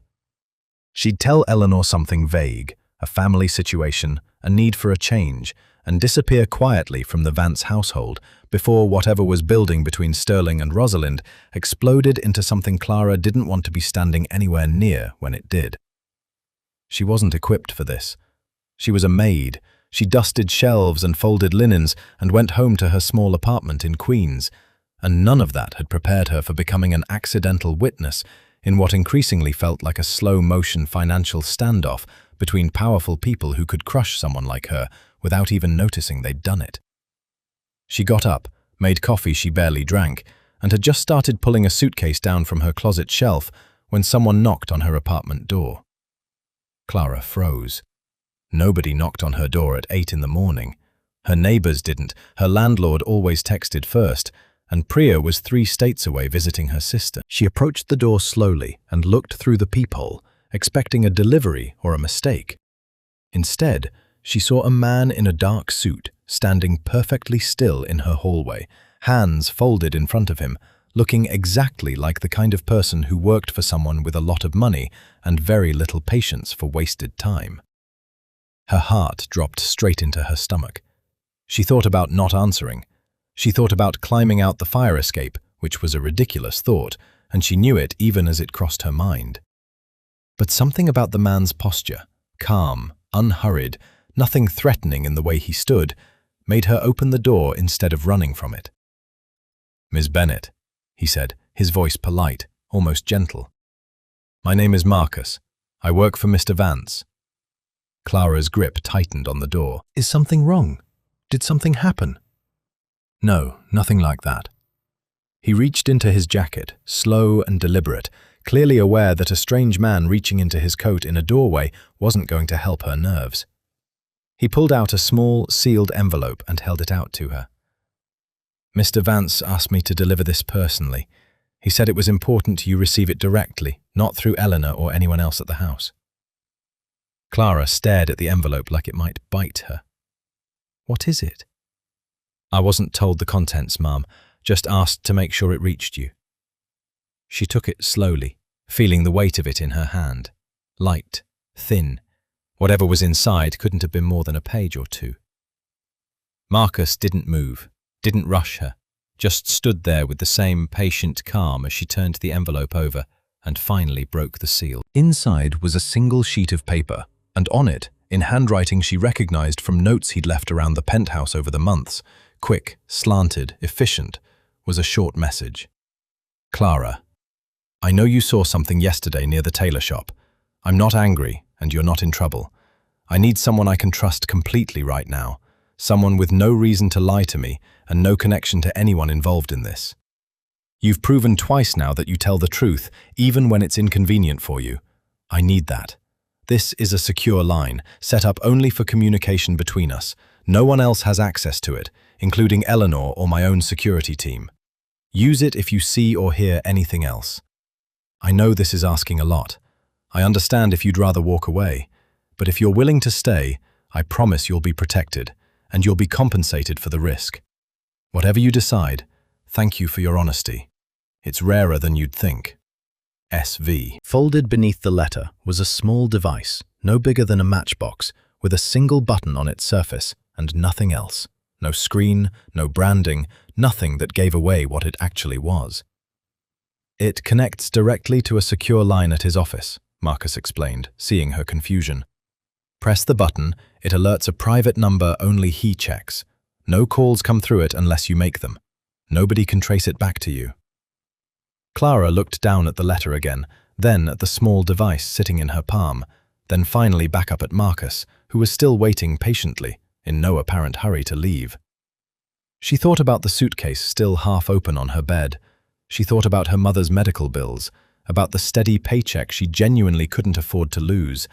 Speaker 1: She'd tell Eleanor something vague, a family situation, a need for a change, and disappear quietly from the Vance household before whatever was building between Sterling and Rosalind exploded into something Clara didn't want to be standing anywhere near when it did. She wasn't equipped for this. She was a maid. She dusted shelves and folded linens and went home to her small apartment in Queens, and none of that had prepared her for becoming an accidental witness in what increasingly felt like a slow-motion financial standoff between powerful people who could crush someone like her without even noticing they'd done it. She got up, made coffee she barely drank, and had just started pulling a suitcase down from her closet shelf when someone knocked on her apartment door. Clara froze. Nobody knocked on her door at 8 in the morning. Her neighbors didn't, her landlord always texted first, and Priya was 3 states away visiting her sister. She approached the door slowly and looked through the peephole, expecting a delivery or a mistake. Instead, she saw a man in a dark suit standing perfectly still in her hallway, hands folded in front of him, looking exactly like the kind of person who worked for someone with a lot of money and very little patience for wasted time. Her heart dropped straight into her stomach. She thought about not answering. She thought about climbing out the fire escape, which was a ridiculous thought, and she knew it even as it crossed her mind. But something about the man's posture, calm, unhurried, nothing threatening in the way he stood, made her open the door instead of running from it. "Miss Bennet," he said, his voice polite, almost gentle. "My name is Marcus. I work for Mr. Vance." Clara's grip tightened on the door. "Is something wrong? Did something happen?" "No, nothing like that." He reached into his jacket, slow and deliberate, clearly aware that a strange man reaching into his coat in a doorway wasn't going to help her nerves. He pulled out a small, sealed envelope and held it out to her. "Mr. Vance asked me to deliver this personally. He said it was important you receive it directly, not through Eleanor or anyone else at the house." Clara stared at the envelope like it might bite her. "What is it?" "I wasn't told the contents, Mum. Just asked to make sure it reached you." She took it slowly, feeling the weight of it in her hand. Light, thin. Whatever was inside couldn't have been more than a page or two. Marcus didn't move, didn't rush her, just stood there with the same patient calm as she turned the envelope over and finally broke the seal. Inside was a single sheet of paper, and on it, in handwriting she recognized from notes he'd left around the penthouse over the months, quick, slanted, efficient, was a short message. "Clara, I know you saw something yesterday near the tailor shop. I'm not angry, and you're not in trouble. I need someone I can trust completely right now, someone with no reason to lie to me and no connection to anyone involved in this. You've proven twice now that you tell the truth, even when it's inconvenient for you. I need that. This is a secure line, set up only for communication between us. No one else has access to it, including Eleanor or my own security team. Use it if you see or hear anything else. I know this is asking a lot. I understand if you'd rather walk away, but if you're willing to stay, I promise you'll be protected, and you'll be compensated for the risk. Whatever you decide, thank you for your honesty. It's rarer than you'd think. SV." Folded beneath the letter was a small device, no bigger than a matchbox, with a single button on its surface and nothing else. No screen, no branding, nothing that gave away what it actually was. "It connects directly to a secure line at his office," Marcus explained, seeing her confusion. "Press the button, it alerts a private number only he checks. No calls come through it unless you make them. Nobody can trace it back to you." Clara looked down at the letter again, then at the small device sitting in her palm, then finally back up at Marcus, who was still waiting patiently, in no apparent hurry to leave. She thought about the suitcase still half open on her bed. She thought about her mother's medical bills, about the steady paycheck she genuinely couldn't afford to lose,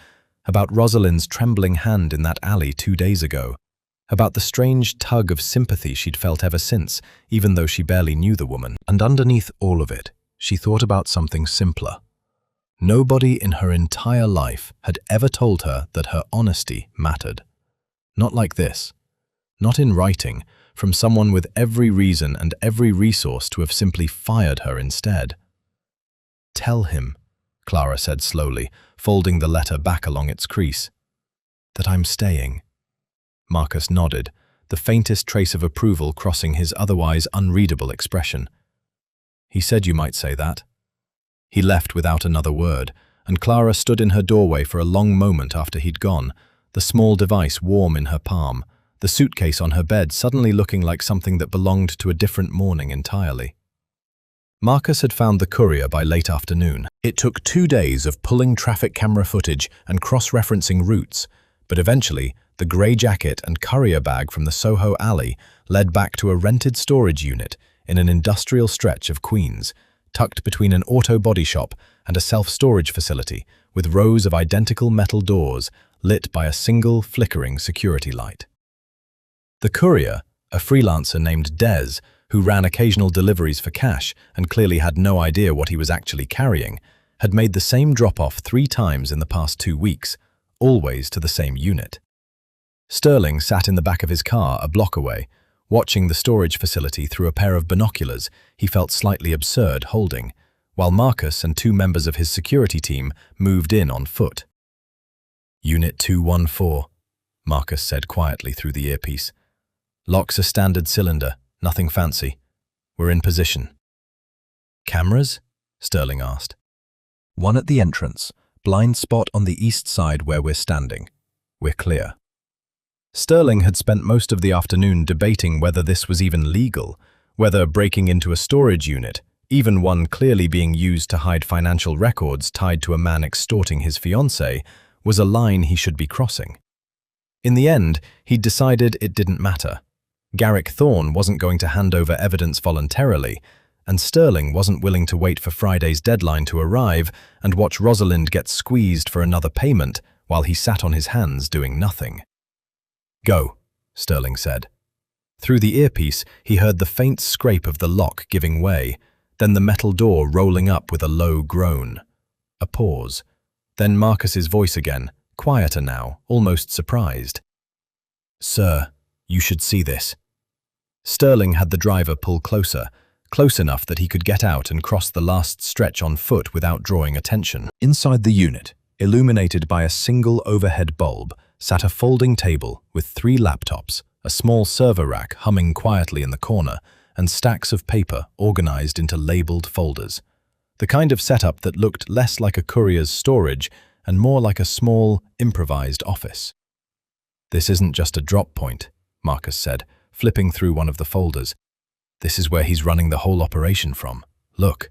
Speaker 1: about Rosalind's trembling hand in that alley 2 days ago, about the strange tug of sympathy she'd felt ever since, even though she barely knew the woman. And underneath all of it, she thought about something simpler. Nobody in her entire life had ever told her that her honesty mattered. Not like this. Not in writing, from someone with every reason and every resource to have simply fired her instead. "Tell him," Clara said slowly, folding the letter back along its crease, "that I'm staying." Marcus nodded, the faintest trace of approval crossing his otherwise unreadable expression. "He said you might say that." He left without another word, and Clara stood in her doorway for a long moment after he'd gone, the small device warm in her palm, the suitcase on her bed suddenly looking like something that belonged to a different morning entirely. Marcus had found the courier by late afternoon. It took 2 days of pulling traffic camera footage and cross-referencing routes, but eventually the grey jacket and courier bag from the Soho alley led back to a rented storage unit in an industrial stretch of Queens, tucked between an auto body shop and a self-storage facility with rows of identical metal doors lit by a single flickering security light. The courier, a freelancer named Des, who ran occasional deliveries for cash and clearly had no idea what he was actually carrying, had made the same drop-off 3 times in the past 2 weeks, always to the same unit. Sterling sat in the back of his car a block away, watching the storage facility through a pair of binoculars he felt slightly absurd holding, while Marcus and 2 members of his security team moved in on foot. "Unit 214, Marcus said quietly through the earpiece. "Lock's a standard cylinder, nothing fancy. We're in position." "Cameras?" Sterling asked. "One at the entrance, blind spot on the east side where we're standing. We're clear." Sterling had spent most of the afternoon debating whether this was even legal, whether breaking into a storage unit, even one clearly being used to hide financial records tied to a man extorting his fiancée, was a line he should be crossing. In the end, he'd decided it didn't matter. Garrick Thorne wasn't going to hand over evidence voluntarily, and Sterling wasn't willing to wait for Friday's deadline to arrive and watch Rosalind get squeezed for another payment while he sat on his hands doing nothing. "Go," Sterling said. Through the earpiece, he heard the faint scrape of the lock giving way, then the metal door rolling up with a low groan. A pause. Then Marcus's voice again, quieter now, almost surprised. "Sir, you should see this." Sterling had the driver pull closer, close enough that he could get out and cross the last stretch on foot without drawing attention. Inside the unit, illuminated by a single overhead bulb, sat a folding table with 3 laptops, a small server rack humming quietly in the corner, and stacks of paper organized into labeled folders. The kind of setup that looked less like a courier's storage and more like a small, improvised office. "This isn't just a drop point," Marcus said, flipping through one of the folders. "This is where he's running the whole operation from. Look."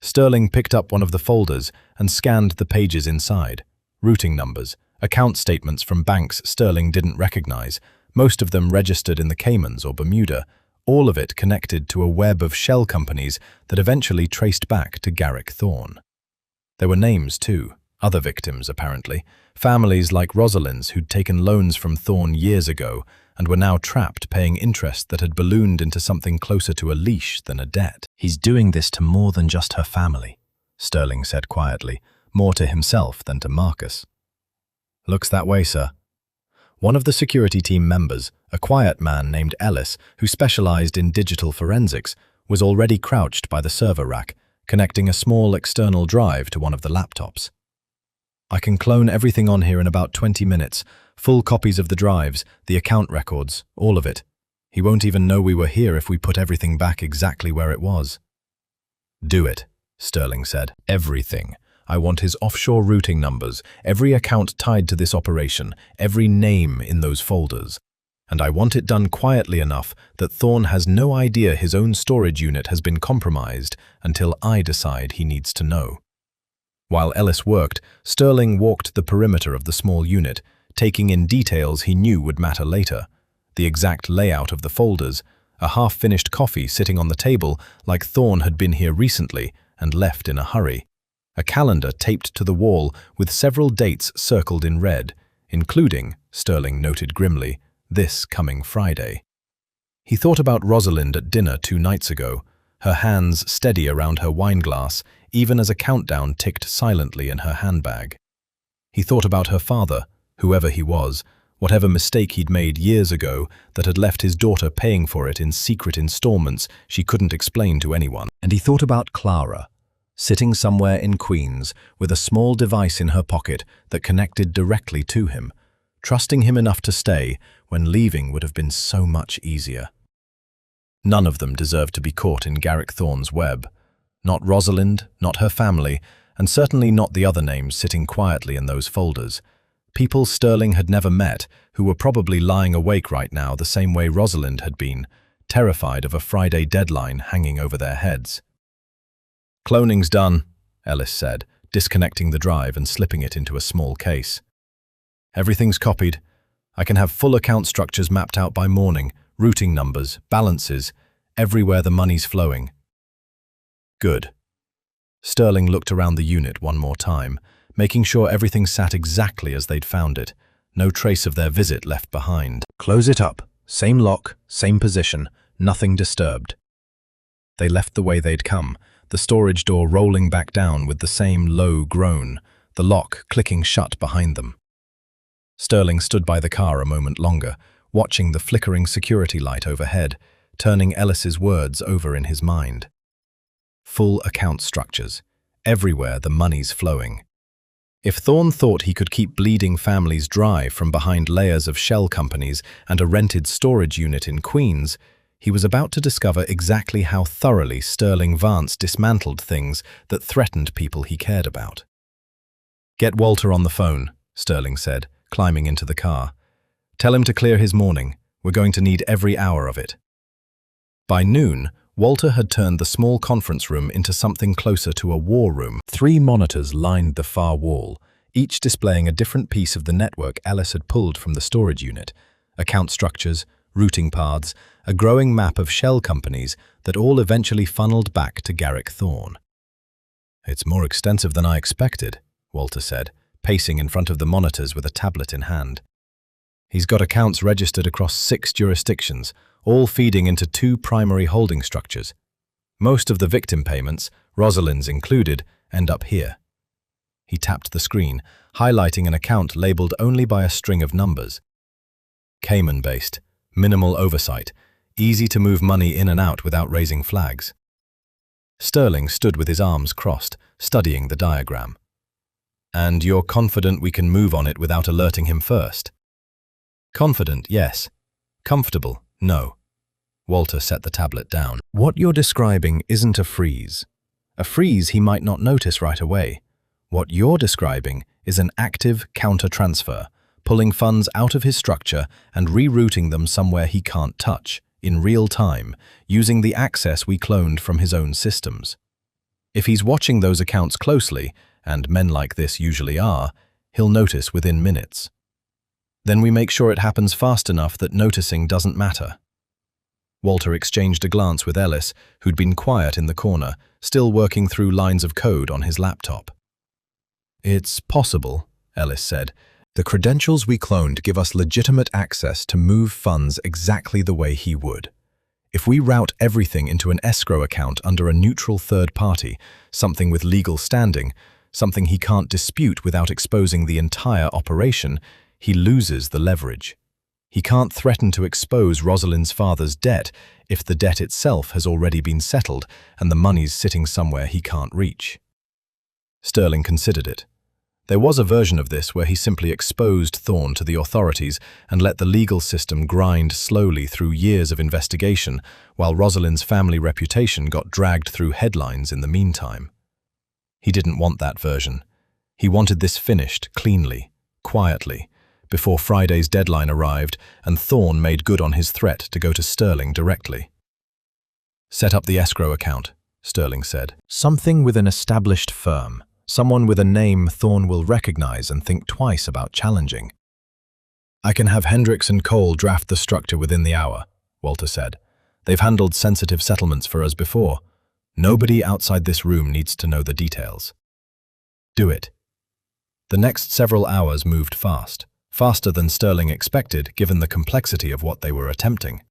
Speaker 1: Sterling picked up one of the folders and scanned the pages inside. Routing numbers, account statements from banks Sterling didn't recognize, most of them registered in the Caymans or Bermuda, all of it connected to a web of shell companies that eventually traced back to Garrick Thorne. There were names too, other victims apparently, families like Rosalind's who'd taken loans from Thorne years ago and were now trapped paying interest that had ballooned into something closer to a leash than a debt. "He's doing this to more than just her family," Sterling said quietly, more to himself than to Marcus. "Looks that way, sir." One of the security team members, a quiet man named Ellis, who specialized in digital forensics, was already crouched by the server rack, connecting a small external drive to one of the laptops. "I can clone everything on here in about 20 minutes, full copies of the drives, the account records, all of it. He won't even know we were here if we put everything back exactly where it was." "Do it," Sterling said. "Everything. I want his offshore routing numbers, every account tied to this operation, every name in those folders. And I want it done quietly enough that Thorne has no idea his own storage unit has been compromised until I decide he needs to know." While Ellis worked, Sterling walked the perimeter of the small unit, taking in details he knew would matter later. The exact layout of the folders, a half-finished coffee sitting on the table like Thorne had been here recently and left in a hurry. A calendar taped to the wall with several dates circled in red, including, Sterling noted grimly, this coming Friday. He thought about Rosalind at dinner 2 nights ago, her hands steady around her wineglass, even as a countdown ticked silently in her handbag. He thought about her father, whoever he was, whatever mistake he'd made years ago that had left his daughter paying for it in secret installments she couldn't explain to anyone. And he thought about Clara, sitting somewhere in Queens with a small device in her pocket that connected directly to him, trusting him enough to stay when leaving would have been so much easier. None of them deserved to be caught in Garrick Thorne's web. Not Rosalind, not her family, and certainly not the other names sitting quietly in those folders. People Sterling had never met, who were probably lying awake right now the same way Rosalind had been, terrified of a Friday deadline hanging over their heads. "Cloning's done," Ellis said, disconnecting the drive and slipping it into a small case. "Everything's copied. I can have full account structures mapped out by morning, routing numbers, balances, everywhere the money's flowing." "Good." Sterling looked around the unit one more time, making sure everything sat exactly as they'd found it, no trace of their visit left behind. "Close it up. Same lock, same position, nothing disturbed." They left the way they'd come, the storage door rolling back down with the same low groan, the lock clicking shut behind them. Sterling stood by the car a moment longer, watching the flickering security light overhead, turning Ellis's words over in his mind. Full account structures. Everywhere the money's flowing. If Thorne thought he could keep bleeding families dry from behind layers of shell companies and a rented storage unit in Queens, he was about to discover exactly how thoroughly Sterling Vance dismantled things that threatened people he cared about. "Get Walter on the phone," Sterling said, climbing into the car. "Tell him to clear his morning. We're going to need every hour of it." By noon, Walter had turned the small conference room into something closer to a war room. 3 monitors lined the far wall, each displaying a different piece of the network Ellis had pulled from the storage unit: account structures, routing paths, a growing map of shell companies that all eventually funneled back to Garrick Thorne. "It's more extensive than I expected," Walter said, pacing in front of the monitors with a tablet in hand. He's got accounts registered across 6 jurisdictions, all feeding into 2 primary holding structures. Most of the victim payments, Rosalind's included, end up here. He tapped the screen, highlighting an account labeled only by a string of numbers. Cayman-based, minimal oversight, easy to move money in and out without raising flags. Sterling stood with his arms crossed, studying the diagram. "And you're confident we can move on it without alerting him first?" "Confident, yes. Comfortable, no." Walter set the tablet down. "What you're describing isn't a freeze. A freeze he might not notice right away. What you're describing is an active counter-transfer, pulling funds out of his structure and rerouting them somewhere he can't touch, in real time, using the access we cloned from his own systems. If he's watching those accounts closely, and men like this usually are, he'll notice within minutes. Then we make sure it happens fast enough that noticing doesn't matter." Walter exchanged a glance with Ellis, who'd been quiet in the corner, still working through lines of code on his laptop. "It's possible," Ellis said. "The credentials we cloned give us legitimate access to move funds exactly the way he would. If we route everything into an escrow account under a neutral third party, something with legal standing, something he can't dispute without exposing the entire operation, he loses the leverage. He can't threaten to expose Rosalind's father's debt if the debt itself has already been settled and the money's sitting somewhere he can't reach." Sterling considered it. There was a version of this where he simply exposed Thorne to the authorities and let the legal system grind slowly through years of investigation, while Rosalind's family reputation got dragged through headlines in the meantime. He didn't want that version. He wanted this finished, cleanly, quietly, before Friday's deadline arrived and Thorne made good on his threat to go to Sterling directly. "Set up the escrow account," Sterling said. "Something with an established firm. Someone with a name Thorne will recognize and think twice about challenging." "I can have Hendricks and Cole draft the structure within the hour," Walter said. "They've handled sensitive settlements for us before. Nobody outside this room needs to know the details." "Do it." The next several hours moved fast, faster than Sterling expected given the complexity of what they were attempting.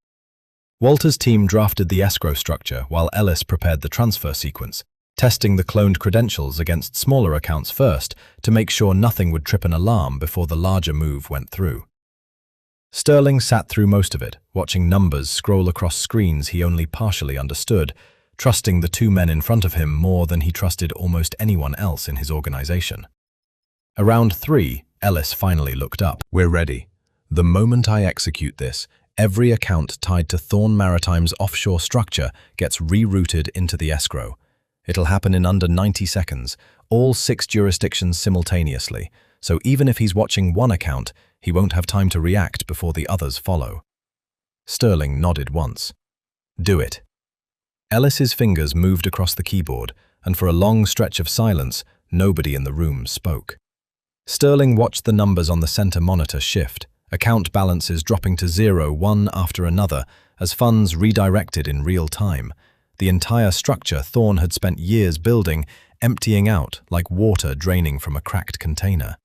Speaker 1: Walter's team drafted the escrow structure while Ellis prepared the transfer sequence, testing the cloned credentials against smaller accounts first to make sure nothing would trip an alarm before the larger move went through. Sterling sat through most of it, watching numbers scroll across screens he only partially understood, trusting the 2 men in front of him more than he trusted almost anyone else in his organization. Around 3, Ellis finally looked up. "We're ready. The moment I execute this, every account tied to Thorne Maritime's offshore structure gets rerouted into the escrow. It'll happen in under 90 seconds, all 6 jurisdictions simultaneously, so even if he's watching one account, he won't have time to react before the others follow." Sterling nodded once. "Do it." Ellis's fingers moved across the keyboard, and for a long stretch of silence, nobody in the room spoke. Sterling watched the numbers on the center monitor shift, account balances dropping to 0 one after another as funds redirected in real time. The entire structure Thorne had spent years building, emptying out like water draining from a cracked container.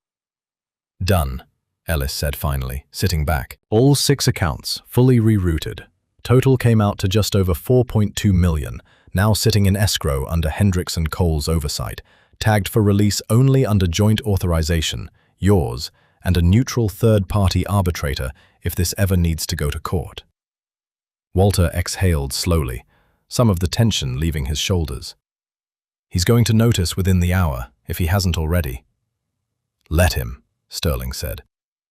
Speaker 1: "Done," Ellis said finally, sitting back. "All 6 accounts, fully rerouted. Total came out to just over 4.2 million, now sitting in escrow under Hendricks and Cole's oversight, tagged for release only under joint authorization, yours, and a neutral third-party arbitrator if this ever needs to go to court." Walter exhaled slowly, some of the tension leaving his shoulders. "He's going to notice within the hour, if he hasn't already." "Let him," Sterling said.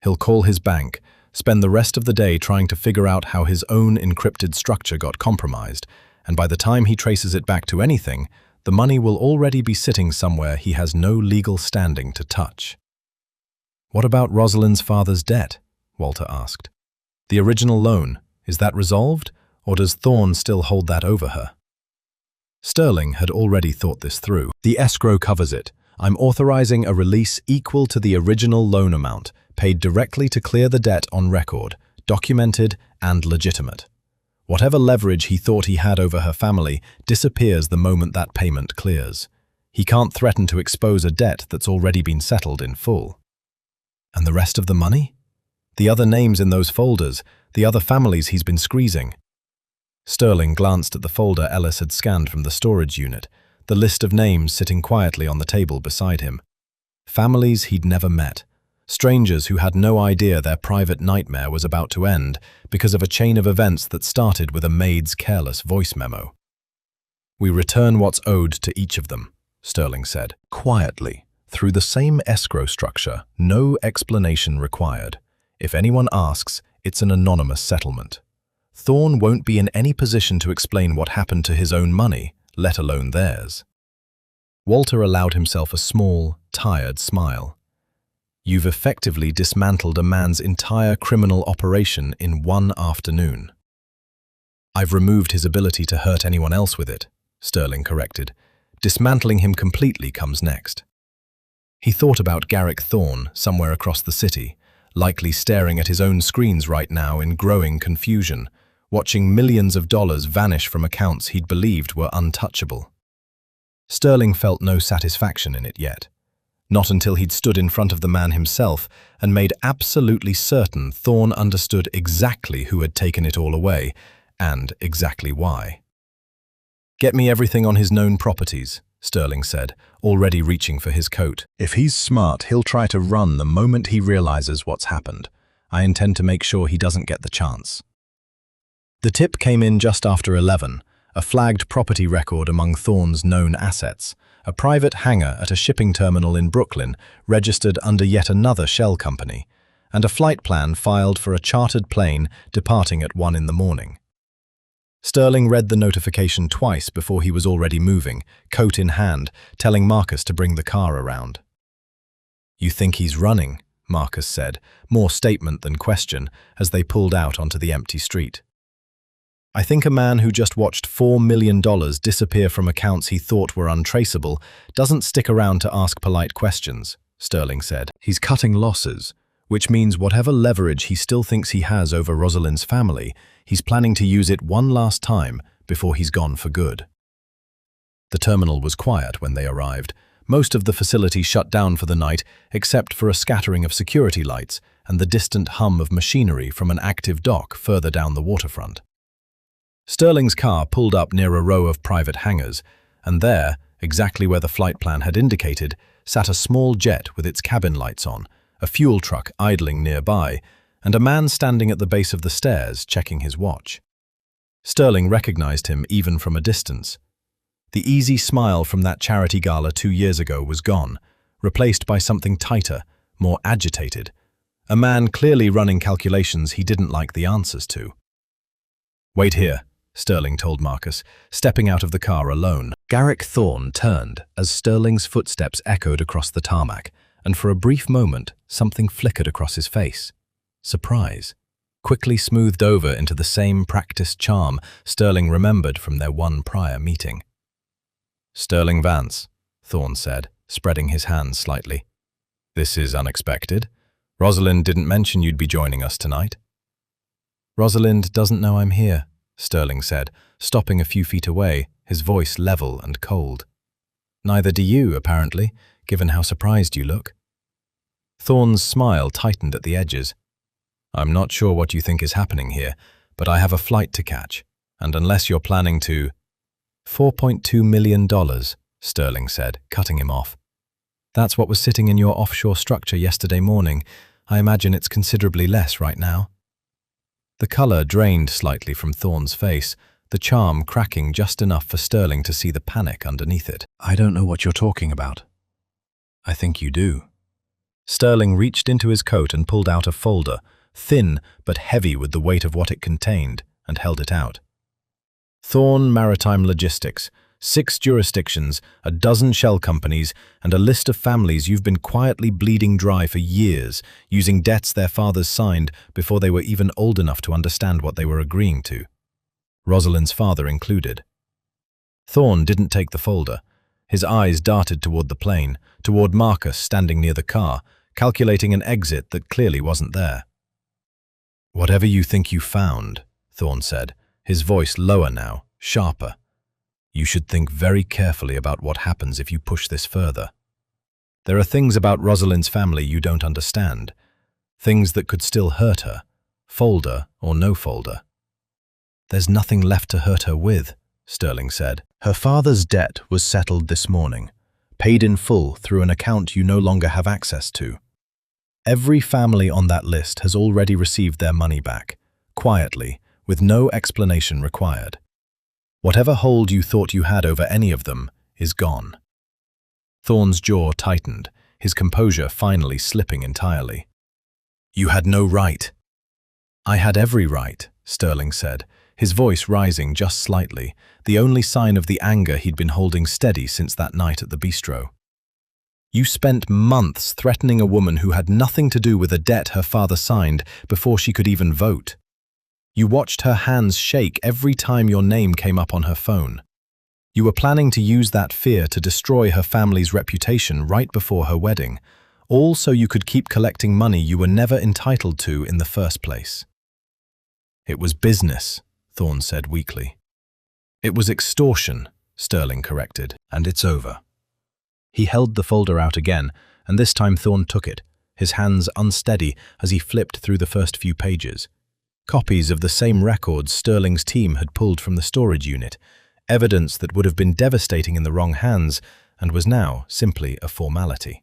Speaker 1: "He'll call his bank, spend the rest of the day trying to figure out how his own encrypted structure got compromised, and by the time he traces it back to anything, the money will already be sitting somewhere he has no legal standing to touch." "What about Rosalind's father's debt?" Walter asked. "The original loan, is that resolved? Or does Thorne still hold that over her?" Sterling had already thought this through. "The escrow covers it. I'm authorizing a release equal to the original loan amount, paid directly to clear the debt on record. documented and legitimate. Whatever leverage he thought he had over her family disappears the moment that payment clears. He can't threaten to expose a debt that's already been settled in full. And the rest of the money? The other names in those folders, the other families he's been squeezing. Sterling glanced at the folder Ellis had scanned from the storage unit, the list of names sitting quietly on the table beside him. Families he'd never met. Strangers who had no idea their private nightmare was about to end because of a chain of events that started with a maid's careless voice memo. "We return what's owed to each of them," Sterling said, quietly, through the same escrow structure, no explanation required. If anyone asks, it's an anonymous settlement. Thorne won't be in any position to explain what happened to his own money, let alone theirs. Walter allowed himself a small, tired smile. "You've effectively dismantled a man's entire criminal operation in one afternoon." "I've removed his ability to hurt anyone else with it," Sterling corrected. "Dismantling him completely comes next." He thought about Garrick Thorne somewhere across the city, likely staring at his own screens right now in growing confusion, watching millions of dollars vanish from accounts he'd believed were untouchable. Sterling felt no satisfaction in it yet. Not until he'd stood in front of the man himself and made absolutely certain Thorne understood exactly who had taken it all away, and exactly why. "Get me everything on his known properties," Sterling said, already reaching for his coat. "If he's smart, he'll try to run the moment he realizes what's happened. I intend to make sure he doesn't get the chance." The tip came in just after 11, a flagged property record among Thorne's known assets, a private hangar at a shipping terminal in Brooklyn registered under yet another shell company, and a flight plan filed for a chartered plane departing at 1 in the morning. Sterling read the notification twice before he was already moving, coat in hand, telling Marcus to bring the car around. "You think he's running?" Marcus said, more statement than question, as they pulled out onto the empty street. "I think a man who just watched $4 million disappear from accounts he thought were untraceable doesn't stick around to ask polite questions," Sterling said. "He's cutting losses, which means whatever leverage he still thinks he has over Rosalind's family, he's planning to use it one last time before he's gone for good." The terminal was quiet when they arrived. Most of the facility shut down for the night, except for a scattering of security lights and the distant hum of machinery from an active dock further down the waterfront. Sterling's car pulled up near a row of private hangars, and there, exactly where the flight plan had indicated, sat a small jet with its cabin lights on, a fuel truck idling nearby, and a man standing at the base of the stairs checking his watch. Sterling recognized him even from a distance. The easy smile from that charity gala 2 years ago was gone, replaced by something tighter, more agitated. A man clearly running calculations he didn't like the answers to. "Wait here," Sterling told Marcus, stepping out of the car alone. Garrick Thorne turned as Sterling's footsteps echoed across the tarmac, and for a brief moment, something flickered across his face. Surprise, quickly smoothed over into the same practiced charm Sterling remembered from their one prior meeting. "Sterling Vance," Thorne said, spreading his hands slightly. "This is unexpected. Rosalind didn't mention you'd be joining us tonight." "Rosalind doesn't know I'm here," Sterling said, stopping a few feet away, his voice level and cold. "Neither do you, apparently, given how surprised you look." Thorne's smile tightened at the edges. "I'm not sure what you think is happening here, but I have a flight to catch, and unless you're planning to—" $4.2 million, Sterling said, cutting him off. "That's what was sitting in your offshore structure yesterday morning. I imagine it's considerably less right now." The color drained slightly from Thorne's face, the charm cracking just enough for Sterling to see the panic underneath it. "I don't know what you're talking about." "I think you do." Sterling reached into his coat and pulled out a folder, thin but heavy with the weight of what it contained, and held it out. "Thorne Maritime Logistics, 6 jurisdictions, a dozen shell companies, and a list of families you've been quietly bleeding dry for years, using debts their fathers signed before they were even old enough to understand what they were agreeing to. Rosalind's father included." Thorne didn't take the folder. His eyes darted toward the plane, toward Marcus standing near the car, calculating an exit that clearly wasn't there. Whatever you think you found, Thorne said, his voice lower now, sharper. You should think very carefully about what happens if you push this further. There are things about Rosalind's family you don't understand, things that could still hurt her, folder or no folder. There's nothing left to hurt her with, Sterling said. Her father's debt was settled this morning, paid in full through an account you no longer have access to. Every family on that list has already received their money back, quietly, with no explanation required. Whatever hold you thought you had over any of them is gone. Thorne's jaw tightened, his composure finally slipping entirely. You had no right. I had every right, Sterling said, his voice rising just slightly, the only sign of the anger he'd been holding steady since that night at the bistro. You spent months threatening a woman who had nothing to do with a debt her father signed before she could even vote. You watched her hands shake every time your name came up on her phone. You were planning to use that fear to destroy her family's reputation right before her wedding, all so you could keep collecting money you were never entitled to in the first place. It was business, Thorne said weakly. It was extortion, Sterling corrected, and it's over. He held the folder out again, and this time Thorne took it, his hands unsteady as he flipped through the first few pages. Copies of the same records Sterling's team had pulled from the storage unit, evidence that would have been devastating in the wrong hands and was now simply a formality.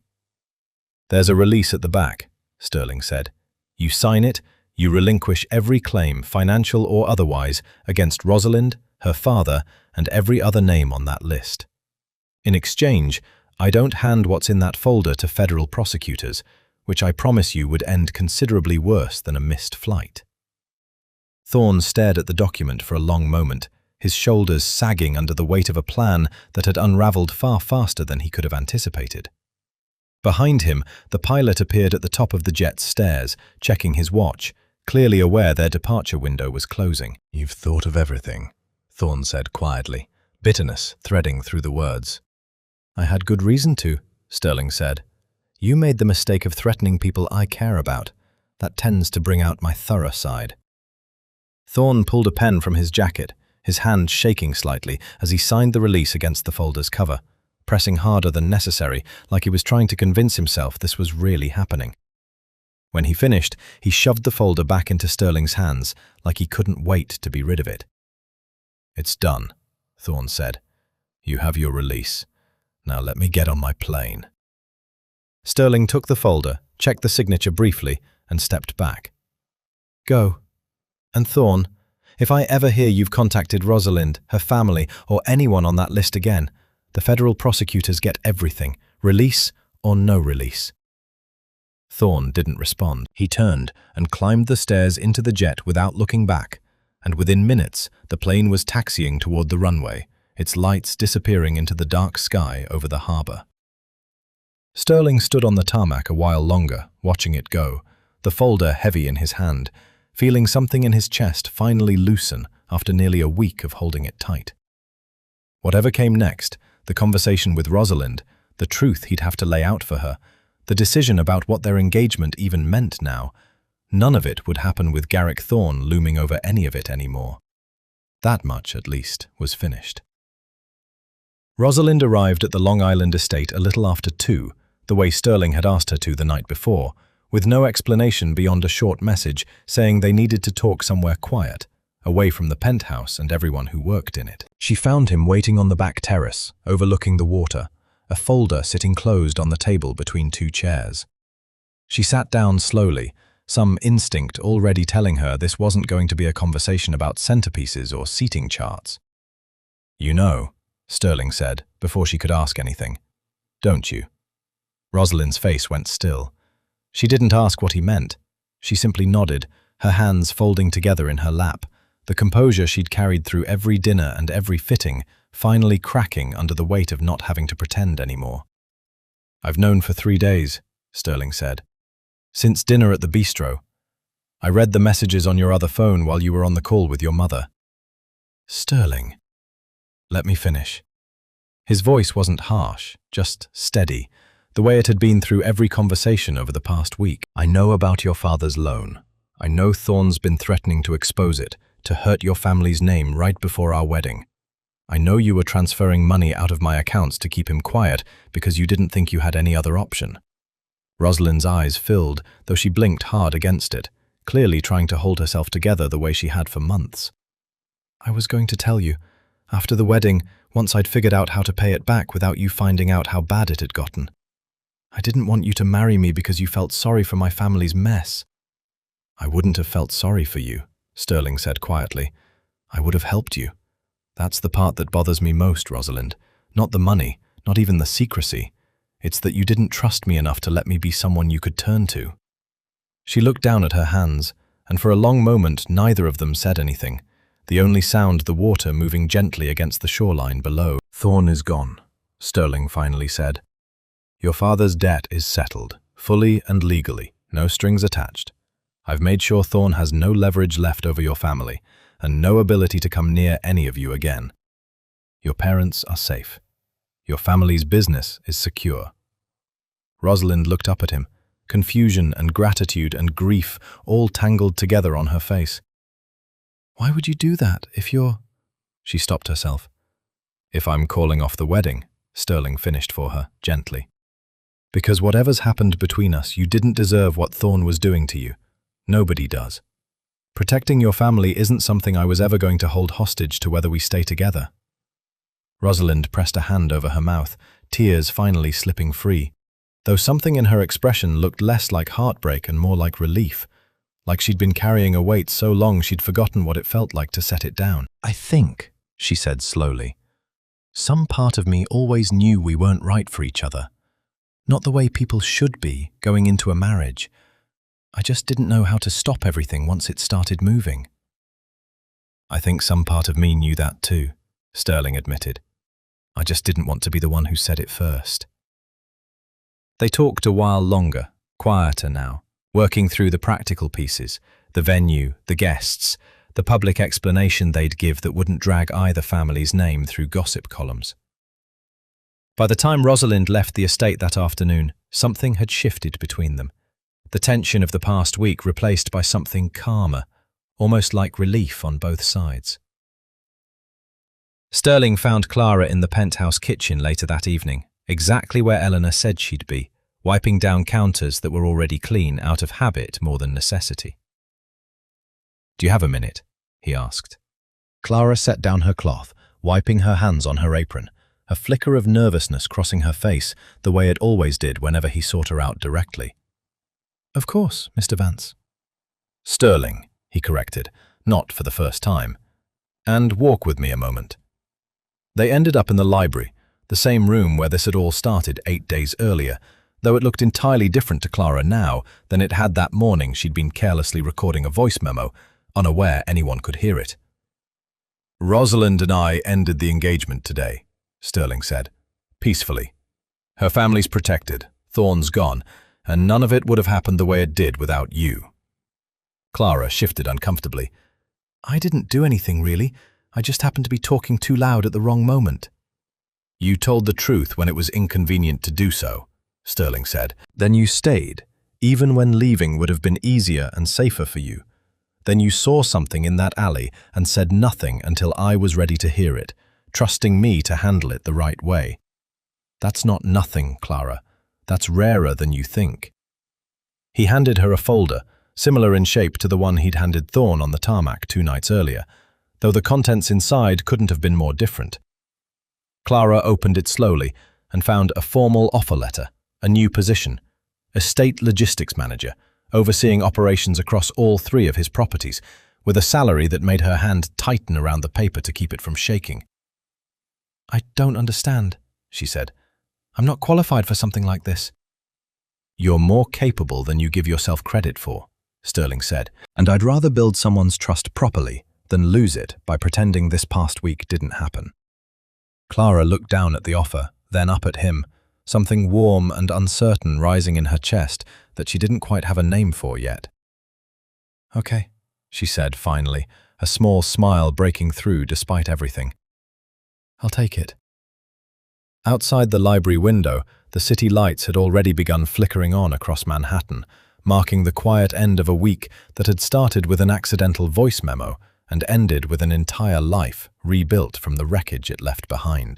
Speaker 1: There's a release at the back, Sterling said. You sign it, you relinquish every claim, financial or otherwise, against Rosalind, her father, and every other name on that list. In exchange, I don't hand what's in that folder to federal prosecutors, which I promise you would end considerably worse than a missed flight. Thorne stared at the document for a long moment, his shoulders sagging under the weight of a plan that had unraveled far faster than he could have anticipated. Behind him, the pilot appeared at the top of the jet's stairs, checking his watch, clearly aware their departure window was closing. You've thought of everything, Thorne said quietly, bitterness threading through the words. I had good reason to, Sterling said. You made the mistake of threatening people I care about. That tends to bring out my thorough side. Thorne pulled a pen from his jacket, his hand shaking slightly as he signed the release against the folder's cover, pressing harder than necessary, like he was trying to convince himself this was really happening. When he finished, he shoved the folder back into Sterling's hands, like he couldn't wait to be rid of it. It's done, Thorne said. You have your release. Now let me get on my plane. Sterling took the folder, checked the signature briefly, and stepped back. Go. And Thorne, if I ever hear you've contacted Rosalind, her family, or anyone on that list again, the federal prosecutors get everything, release or no release. Thorne didn't respond. He turned and climbed the stairs into the jet without looking back, and within minutes the plane was taxiing toward the runway, its lights disappearing into the dark sky over the harbor. Sterling stood on the tarmac a while longer, watching it go, the folder heavy in his hand, feeling something in his chest finally loosen after nearly a week of holding it tight. Whatever came next, the conversation with Rosalind, the truth he'd have to lay out for her, the decision about what their engagement even meant now, none of it would happen with Garrick Thorne looming over any of it anymore. That much, at least, was finished. Rosalind arrived at the Long Island estate a little after 2, the way Sterling had asked her to the night before, with no explanation beyond a short message saying they needed to talk somewhere quiet, away from the penthouse and everyone who worked in it. She found him waiting on the back terrace, overlooking the water, a folder sitting closed on the table between 2 chairs. She sat down slowly, some instinct already telling her this wasn't going to be a conversation about centerpieces or seating charts. You know, Sterling said, before she could ask anything. Don't you? Rosalind's face went still. She didn't ask what he meant. She simply nodded, her hands folding together in her lap, the composure she'd carried through every dinner and every fitting, finally cracking under the weight of not having to pretend anymore. I've known for 3 days, Sterling said. Since dinner at the bistro. I read the messages on your other phone while you were on the call with your mother. Sterling. Let me finish. His voice wasn't harsh, just steady, the way it had been through every conversation over the past week. I know about your father's loan. I know Thorne's been threatening to expose it, to hurt your family's name right before our wedding. I know you were transferring money out of my accounts to keep him quiet because you didn't think you had any other option. Rosalind's eyes filled, though she blinked hard against it, clearly trying to hold herself together the way she had for months. I was going to tell you. After the wedding, once I'd figured out how to pay it back without you finding out how bad it had gotten. I didn't want you to marry me because you felt sorry for my family's mess. I wouldn't have felt sorry for you, Sterling said quietly. I would have helped you. That's the part that bothers me most, Rosalind. Not the money, not even the secrecy. It's that you didn't trust me enough to let me be someone you could turn to. She looked down at her hands, and for a long moment neither of them said anything, the only sound the water moving gently against the shoreline below. Thorne is gone, Sterling finally said. Your father's debt is settled, fully and legally, no strings attached. I've made sure Thorne has no leverage left over your family, and no ability to come near any of you again. Your parents are safe. Your family's business is secure. Rosalind looked up at him, confusion and gratitude and grief all tangled together on her face. Why would you do that if you're... She stopped herself. If I'm calling off the wedding, Sterling finished for her, gently. Because whatever's happened between us, you didn't deserve what Thorne was doing to you. Nobody does. Protecting your family isn't something I was ever going to hold hostage to whether we stay together. Rosalind pressed a hand over her mouth, tears finally slipping free, though something in her expression looked less like heartbreak and more like relief, like she'd been carrying a weight so long she'd forgotten what it felt like to set it down. I think, she said slowly, some part of me always knew we weren't right for each other. Not the way people should be going into a marriage. I just didn't know how to stop everything once it started moving. I think some part of me knew that too, Sterling admitted. I just didn't want to be the one who said it first. They talked a while longer, quieter now, working through the practical pieces, the venue, the guests, the public explanation they'd give that wouldn't drag either family's name through gossip columns. By the time Rosalind left the estate that afternoon, something had shifted between them. The tension of the past week replaced by something calmer, almost like relief on both sides. Sterling found Clara in the penthouse kitchen later that evening, exactly where Eleanor said she'd be, wiping down counters that were already clean out of habit more than necessity. Do you have a minute? He asked. Clara set down her cloth, wiping her hands on her apron, a flicker of nervousness crossing her face the way it always did whenever he sought her out directly. Of course, Mr. Vance. Sterling, he corrected, not for the first time. And walk with me a moment. They ended up in the library, the same room where this had all started 8 days earlier, though it looked entirely different to Clara now than it had that morning she'd been carelessly recording a voice memo, unaware anyone could hear it. Rosalind and I ended the engagement today, Sterling said, peacefully. Her family's protected, Thorne's gone, and none of it would have happened the way it did without you. Clara shifted uncomfortably. I didn't do anything, really. I just happened to be talking too loud at the wrong moment. You told the truth when it was inconvenient to do so, Sterling said. Then you stayed, even when leaving would have been easier and safer for you. Then you saw something in that alley and said nothing until I was ready to hear it, trusting me to handle it the right way. That's not nothing, Clara. That's rarer than you think. He handed her a folder, similar in shape to the one he'd handed Thorne on the tarmac 2 nights earlier, though the contents inside couldn't have been more different. Clara opened it slowly and found a formal offer letter, a new position, estate logistics manager, overseeing operations across all 3 of his properties, with a salary that made her hand tighten around the paper to keep it from shaking. I don't understand, she said. I'm not qualified for something like this. You're more capable than you give yourself credit for, Sterling said, and I'd rather build someone's trust properly than lose it by pretending this past week didn't happen. Clara looked down at the offer, then up at him, something warm and uncertain rising in her chest that she didn't quite have a name for yet. Okay, she said finally, a small smile breaking through despite everything. I'll take it. Outside the library window, the city lights had already begun flickering on across Manhattan, marking the quiet end of a week that had started with an accidental voice memo and ended with an entire life rebuilt from the wreckage it left behind.